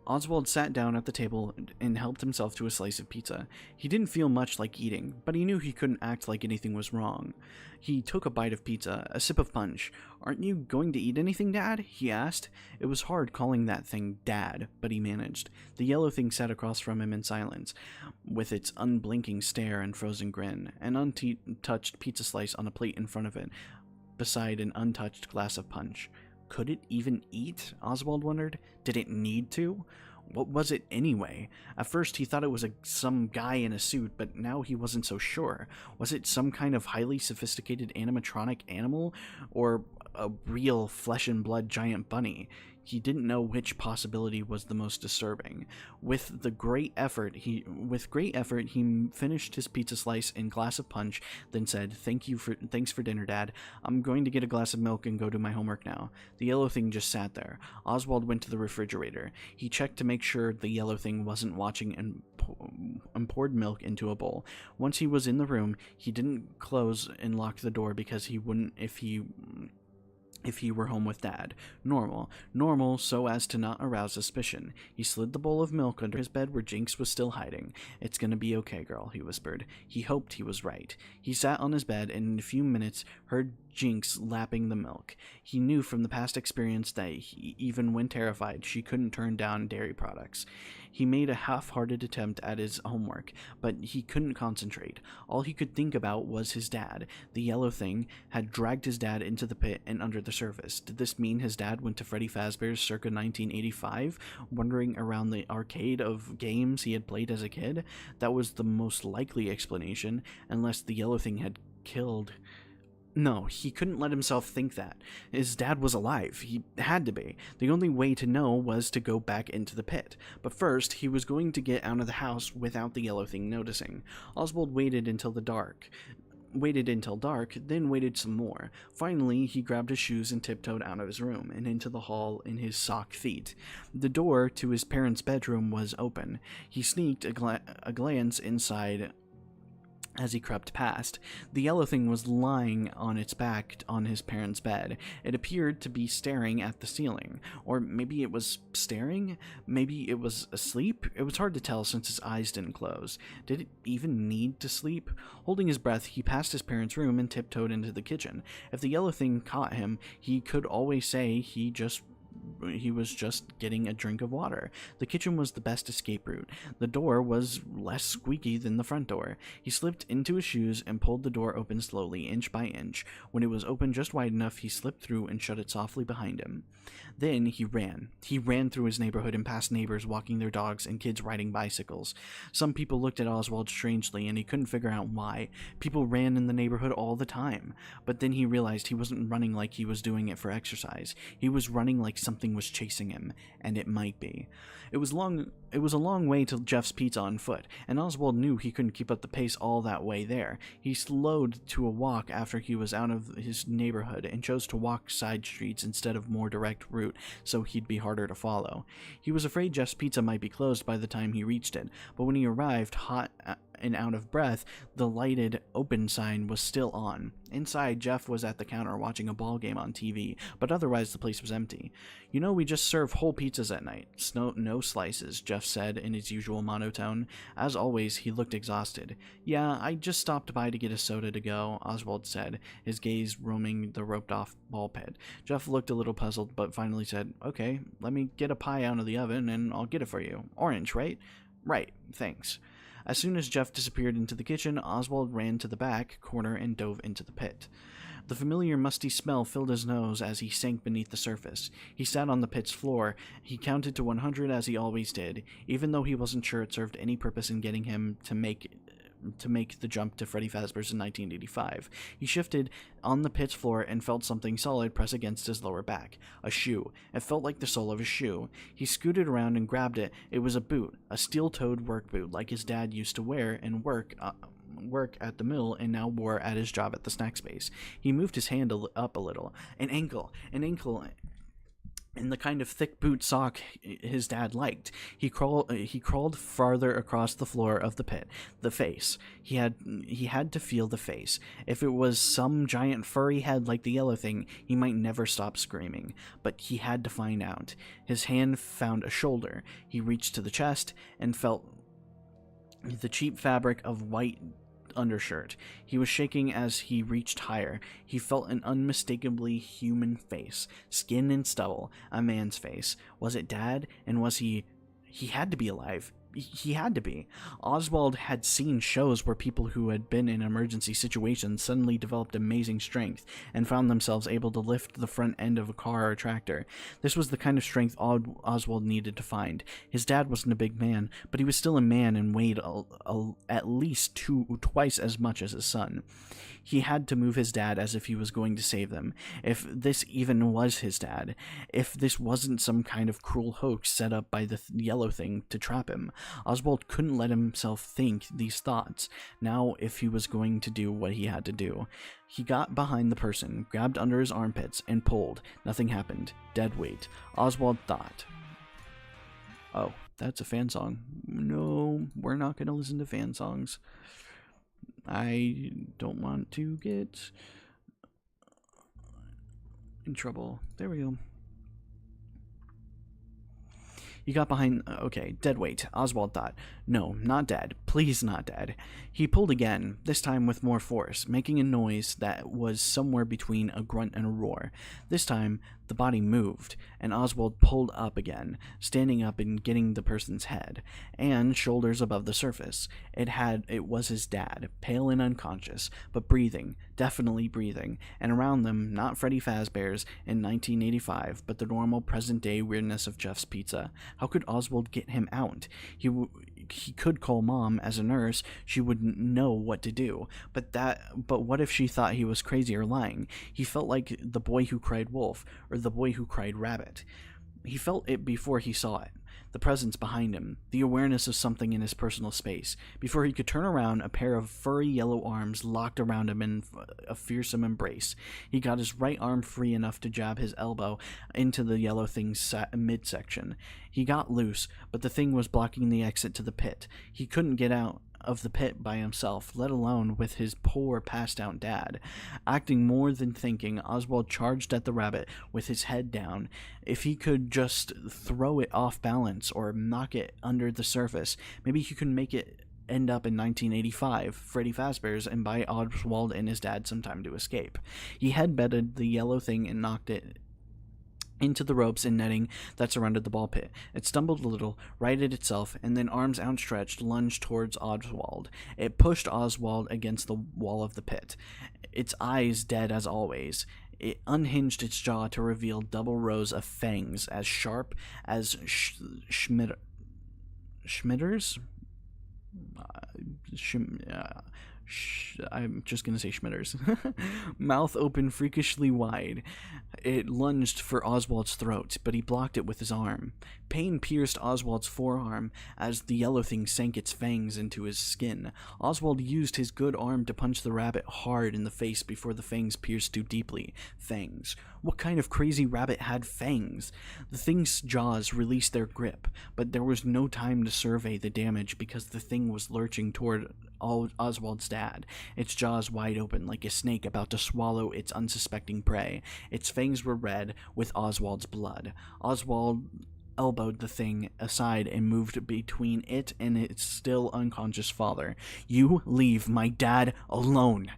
Oswald sat down at the table and helped himself to a slice of pizza. He didn't feel much like eating, but he knew he couldn't act like anything was wrong. He took a bite of pizza, a sip of punch. Aren't you going to eat anything, Dad? He asked. It was hard calling that thing Dad, but he managed. The yellow thing sat across from him in silence, with its unblinking stare and frozen grin, an untouched pizza slice on a plate in front of it, beside an untouched glass of punch. Could it even eat? Oswald wondered. Did it need to? What was it anyway? At first he thought it was some guy in a suit, but now he wasn't so sure. Was it some kind of highly sophisticated animatronic animal, or a real flesh and blood giant bunny? He didn't know which possibility was the most disturbing. With great effort, he finished his pizza slice and glass of punch, then said, "Thanks for dinner, Dad. I'm going to get a glass of milk and go do my homework now." The yellow thing just sat there. Oswald went to the refrigerator. He checked to make sure the yellow thing wasn't watching and poured milk into a bowl. Once he was in the room, he didn't close and lock the door because he wouldn't if he were home with Dad. Normal so as to not arouse suspicion. He slid the bowl of milk under his bed where Jinx was still hiding. "It's gonna be okay, girl," he whispered. He hoped he was right. He sat on his bed and in a few minutes heard Jinx lapping the milk. He knew from the past experience that even when terrified, she couldn't turn down dairy products. He made a half-hearted attempt at his homework, but he couldn't concentrate. All he could think about was his dad. The yellow thing had dragged his dad into the pit and under the surface. Did this mean his dad went to Freddy Fazbear's circa 1985, wandering around the arcade of games he had played as a kid? That was the most likely explanation, unless the yellow thing had killed No, he couldn't let himself think that. His dad was alive. He had to be. The only way to know was to go back into the pit. But first, he was going to get out of the house without the yellow thing noticing. Oswald waited until dark, then waited some more. Finally, he grabbed his shoes and tiptoed out of his room and into the hall in his socked feet. The door to his parents' bedroom was open. He sneaked a glance inside as he crept past. The yellow thing was lying on its back on his parents' bed. It appeared to be staring at the ceiling. Or maybe it was staring? Maybe it was asleep? It was hard to tell since his eyes didn't close. Did it even need to sleep? Holding his breath, he passed his parents' room and tiptoed into the kitchen. If the yellow thing caught him, he could always say he was just getting a drink of water. The kitchen was the best escape route. The door was less squeaky than the front door. He slipped into his shoes and pulled the door open slowly, inch by inch. When it was open just wide enough, he slipped through and shut it softly behind him. Then he ran. He ran through his neighborhood and past neighbors walking their dogs and kids riding bicycles. Some people looked at Oswald strangely, and he couldn't figure out why. People ran in the neighborhood all the time. But then he realized he wasn't running like he was doing it for exercise. He was running like something was chasing him, and it might be. It was a long way to Jeff's Pizza on foot, and Oswald knew he couldn't keep up the pace all that way there. He slowed to a walk after he was out of his neighborhood and chose to walk side streets instead of more direct route so he'd be harder to follow. He was afraid Jeff's Pizza might be closed by the time he reached it, but when he arrived, hot and out of breath, the lighted open sign was still on. Inside, Jeff was at the counter watching a ball game on TV, but otherwise the place was empty. "You know, we just serve whole pizzas at night. No slices," Jeff said in his usual monotone. As always, he looked exhausted. "Yeah, I just stopped by to get a soda to go," Oswald said, his gaze roaming the roped-off ball pit. Jeff looked a little puzzled, but finally said, "Okay, let me get a pie out of the oven, and I'll get it for you. Orange, right?" "Right, thanks." As soon as Jeff disappeared into the kitchen, Oswald ran to the back corner and dove into the pit. The familiar musty smell filled his nose as he sank beneath the surface. He sat on the pit's floor. He counted to 100 as he always did, even though he wasn't sure it served any purpose in getting him to make the jump to Freddy Fazbear's in 1985. He shifted on the pit's floor and felt something solid press against his lower back. A shoe. It felt like the sole of a shoe. He scooted around and grabbed it. It was a boot, a steel-toed work boot like his dad used to wear and work at the mill and now wore at his job at the snack space. He moved his hand up a little. An ankle. In the kind of thick boot sock his dad liked. He crawled farther across the floor of the pit. The face. He had to feel the face. If it was some giant furry head like the yellow thing, he might never stop screaming. But he had to find out. His hand found a shoulder. He reached to the chest and felt the cheap fabric of white undershirt. He was shaking as he reached higher. He felt an unmistakably human face, skin and stubble, a man's face. Was it Dad? And was he had to be alive. He had to be. Oswald had seen shows where people who had been in emergency situations suddenly developed amazing strength and found themselves able to lift the front end of a car or tractor. This was the kind of strength Oswald needed to find. His dad wasn't a big man, but he was still a man and weighed at least twice as much as his son. He had to move his dad as if he was going to save them. If this even was his dad. If this wasn't some kind of cruel hoax set up by the yellow thing to trap him. Oswald couldn't let himself think these thoughts. Now, if he was going to do what he had to do. He got behind the person, grabbed under his armpits, and pulled. Nothing happened. Dead weight. Oswald thought. Oh, that's a fan song. No, we're not going to listen to fan songs. I don't want to get in trouble. There we go. He got behind... Okay, dead weight. Oswald thought. No, not dead. Please not dead. He pulled again, this time with more force, making a noise that was somewhere between a grunt and a roar. This time, the body moved, and Oswald pulled up again, standing up and getting the person's head, and shoulders above the surface. It was his dad, pale and unconscious, but breathing, definitely breathing, and around them, not Freddy Fazbear's in 1985, but the normal present-day weirdness of Jeff's Pizza. How could Oswald get him out? he could call Mom. As a nurse, she wouldn't know what to do. But what if she thought he was crazy or lying? He felt like the boy who cried wolf, or the boy who cried rabbit. He felt it before he saw it. The presence behind him, the awareness of something in his personal space. Before he could turn around, a pair of furry yellow arms locked around him in a fearsome embrace. He got his right arm free enough to jab his elbow into the yellow thing's midsection. He got loose, but the thing was blocking the exit to the pit. He couldn't get out of the pit by himself, let alone with his poor passed-out dad. Acting more than thinking, Oswald charged at the rabbit with his head down. If he could just throw it off balance or knock it under the surface, maybe he could make it end up in 1985, Freddy Fazbear's, and buy Oswald and his dad some time to escape. He headbutted the yellow thing and knocked it into the ropes and netting that surrounded the ball pit. It stumbled a little, righted itself, and then, arms outstretched, lunged towards Oswald. It pushed Oswald against the wall of the pit, its eyes dead as always. It unhinged its jaw to reveal double rows of fangs as sharp as Schmitter's? I'm just going to say Schmitter's. Mouth open freakishly wide. It lunged for Oswald's throat, but he blocked it with his arm. Pain pierced Oswald's forearm as the yellow thing sank its fangs into his skin. Oswald used his good arm to punch the rabbit hard in the face before the fangs pierced too deeply. Fangs. What kind of crazy rabbit had fangs? The thing's jaws released their grip, but there was no time to survey the damage because the thing was lurching toward Oswald's dad, its jaws wide open like a snake about to swallow its unsuspecting prey. Its fangs were red with Oswald's blood. Oswald elbowed the thing aside and moved between it and its still unconscious father. "You leave my dad alone!"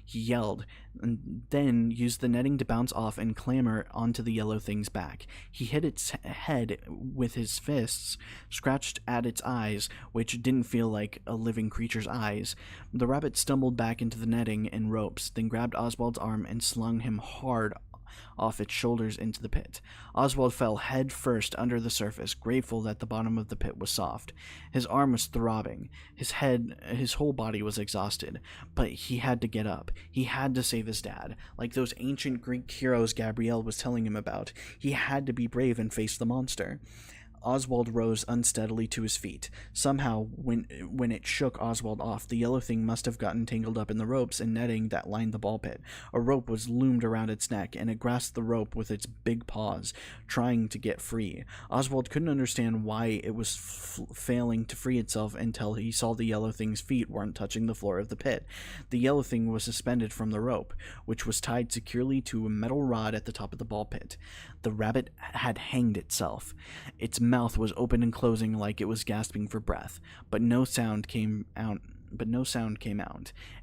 he yelled, and then used the netting to bounce off and clamber onto the yellow thing's back. He hit its head with his fists, scratched at its eyes, which didn't feel like a living creature's eyes. The rabbit stumbled back into the netting and ropes, then grabbed Oswald's arm and slung him hard off its shoulders into the pit. Oswald fell head first under the surface, grateful that the bottom of the pit was soft. His arm was throbbing. His whole body was exhausted. But he had to get up. He had to save his dad. Like those ancient Greek heroes Gabrielle was telling him about, he had to be brave and face the monster. Oswald rose unsteadily to his feet. Somehow, when it shook Oswald off, the yellow thing must have gotten tangled up in the ropes and netting that lined the ball pit. A rope was loomed around its neck, and it grasped the rope with its big paws, trying to get free. Oswald couldn't understand why it was failing to free itself until he saw the yellow thing's feet weren't touching the floor of the pit. The yellow thing was suspended from the rope, which was tied securely to a metal rod at the top of the ball pit. The rabbit had hanged itself. Its mouth was open and closing like it was gasping for breath, but no sound came out.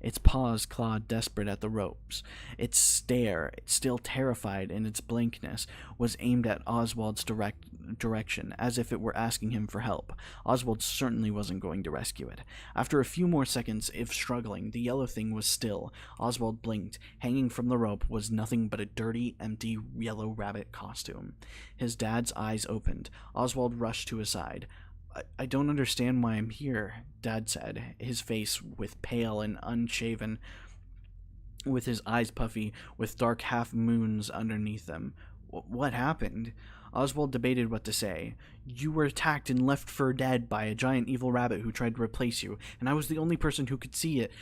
Its paws clawed desperate at the ropes. Its stare, still terrified in its blankness, was aimed at Oswald's direction, as if it were asking him for help. Oswald certainly wasn't going to rescue it. After a few more seconds of struggling, the yellow thing was still. Oswald blinked. Hanging from the rope was nothing but a dirty, empty yellow rabbit costume. His dad's eyes opened. Oswald rushed to his side. I don't understand why I'm here, Dad said, his face pale and unshaven, with his eyes puffy, with dark half-moons underneath them. What happened? Oswald debated what to say. You were attacked and left for dead by a giant evil rabbit who tried to replace you, and I was the only person who could see it.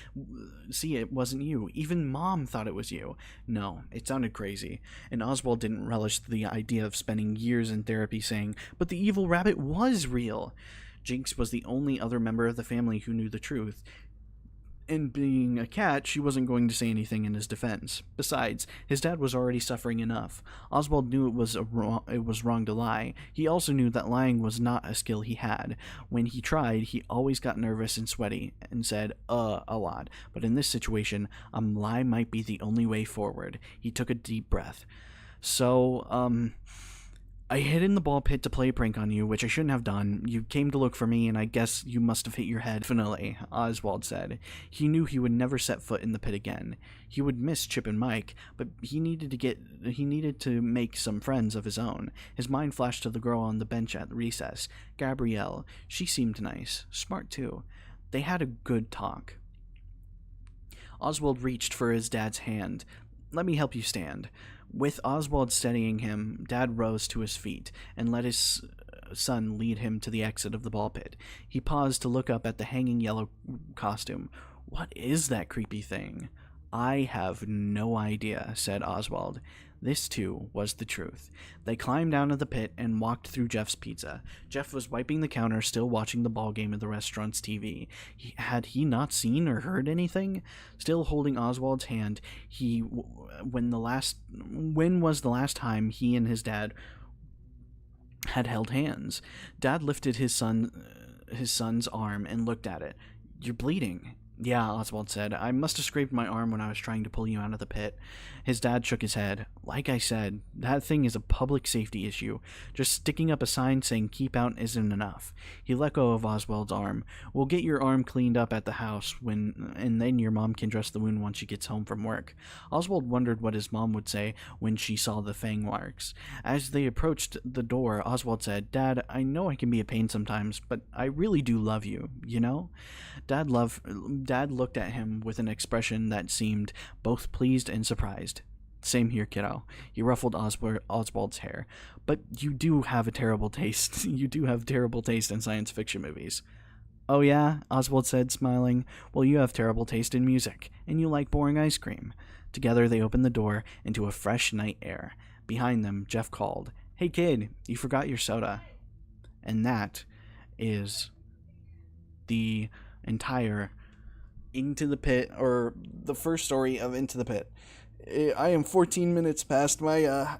It wasn't you. Even Mom thought it was you. No, it sounded crazy, and Oswald didn't relish the idea of spending years in therapy saying, but the evil rabbit was real. Jinx was the only other member of the family who knew the truth. And being a cat, she wasn't going to say anything in his defense. Besides, his dad was already suffering enough. Oswald knew it was wrong to lie. He also knew that lying was not a skill he had. When he tried, he always got nervous and sweaty, and said, a lot. But in this situation, a lie might be the only way forward. He took a deep breath. So, I hid in the ball pit to play a prank on you, which I shouldn't have done. You came to look for me, and I guess you must have hit your head. Definitely, Oswald said. He knew he would never set foot in the pit again. He would miss Chip and Mike, but he needed to make some friends of his own. His mind flashed to the girl on the bench at recess, Gabrielle. She seemed nice, smart too. They had a good talk. Oswald reached for his dad's hand. Let me help you stand. With Oswald steadying him, Dad rose to his feet and let his son lead him to the exit of the ball pit. He paused to look up at the hanging yellow costume. What is that creepy thing? I have no idea, said Oswald. This, too, was the truth. They climbed down to the pit and walked through Jeff's Pizza. Jeff was wiping the counter, still watching the ball game at the restaurant's TV. Had he not seen or heard anything? Still holding Oswald's hand, when was the last time he and his dad had held hands? Dad lifted his son's arm and looked at it. You're bleeding. Yeah, Oswald said. I must have scraped my arm when I was trying to pull you out of the pit. His dad shook his head. Like I said, that thing is a public safety issue. Just sticking up a sign saying keep out isn't enough. He let go of Oswald's arm. We'll get your arm cleaned up at the house and then your mom can dress the wound once she gets home from work. Oswald wondered what his mom would say when she saw the fang marks. As they approached the door, Oswald said, Dad, I know I can be a pain sometimes, but I really do love you, you know? Dad looked at him with an expression that seemed both pleased and surprised. Same here, kiddo. He ruffled Oswald's hair. But you do have a terrible taste. You do have terrible taste in science fiction movies. Oh yeah? Oswald said, smiling. Well, you have terrible taste in music, and you like boring ice cream. Together they opened the door into a fresh night air. Behind them, Jeff called, Hey kid, you forgot your soda. And that is the entire Into the Pit, or the first story of Into the Pit. I am 14 minutes past my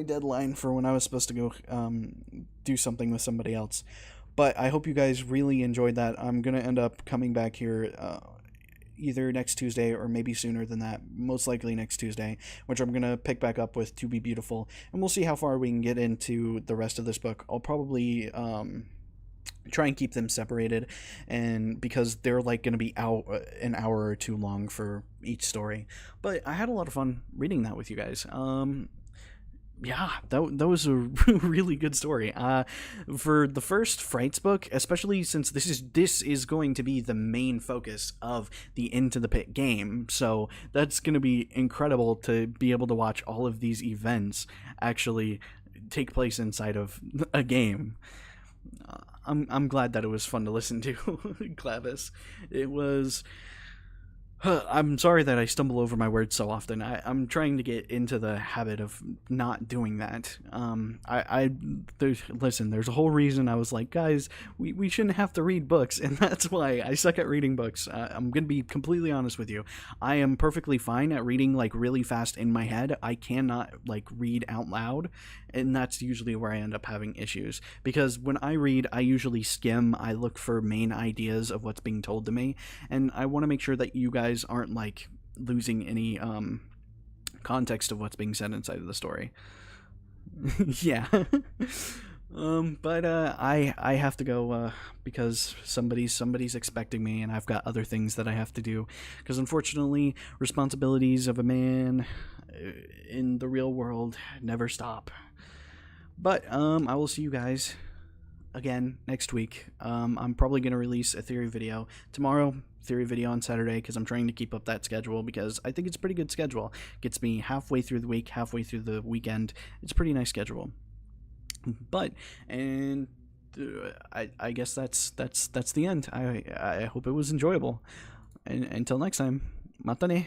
deadline for when I was supposed to go do something with somebody else. But I hope you guys really enjoyed that. I'm going to end up coming back here either next Tuesday or maybe sooner than that. Most likely next Tuesday, which I'm going to pick back up with To Be Beautiful. And we'll see how far we can get into the rest of this book. I'll probably try and keep them separated, and because they're like going to be out an hour or two long for each story. But I had a lot of fun reading that with you guys. Yeah, that was a really good story. For the first Frights book, especially since this is going to be the main focus of the Into the Pit game, so that's going to be incredible to be able to watch all of these events actually take place inside of a game. I'm glad that it was fun to listen to, Clavis. It was... I'm sorry that I stumble over my words so often. I'm trying to get into the habit of not doing that. Listen, there's a whole reason I was like, guys, we shouldn't have to read books, and that's why I suck at reading books. I'm going to be completely honest with you. I am perfectly fine at reading, like, really fast in my head. I cannot, like, read out loud, and that's usually where I end up having issues. Because when I read, I usually skim, I look for main ideas of what's being told to me, and I want to make sure that you guys aren't like losing any context of what's being said inside of the story. Yeah. But I have to go because somebody's expecting me, and I've got other things that I have to do, because unfortunately responsibilities of a man in the real world never stop. But I will see you guys again next week. I'm probably going to release a theory video tomorrow, theory video on Saturday, because I'm trying to keep up that schedule, because I think it's a pretty good schedule. Gets me halfway through the week, halfway through the weekend. It's a pretty nice schedule. But, and I guess that's the end. I hope it was enjoyable. And until next time, matane.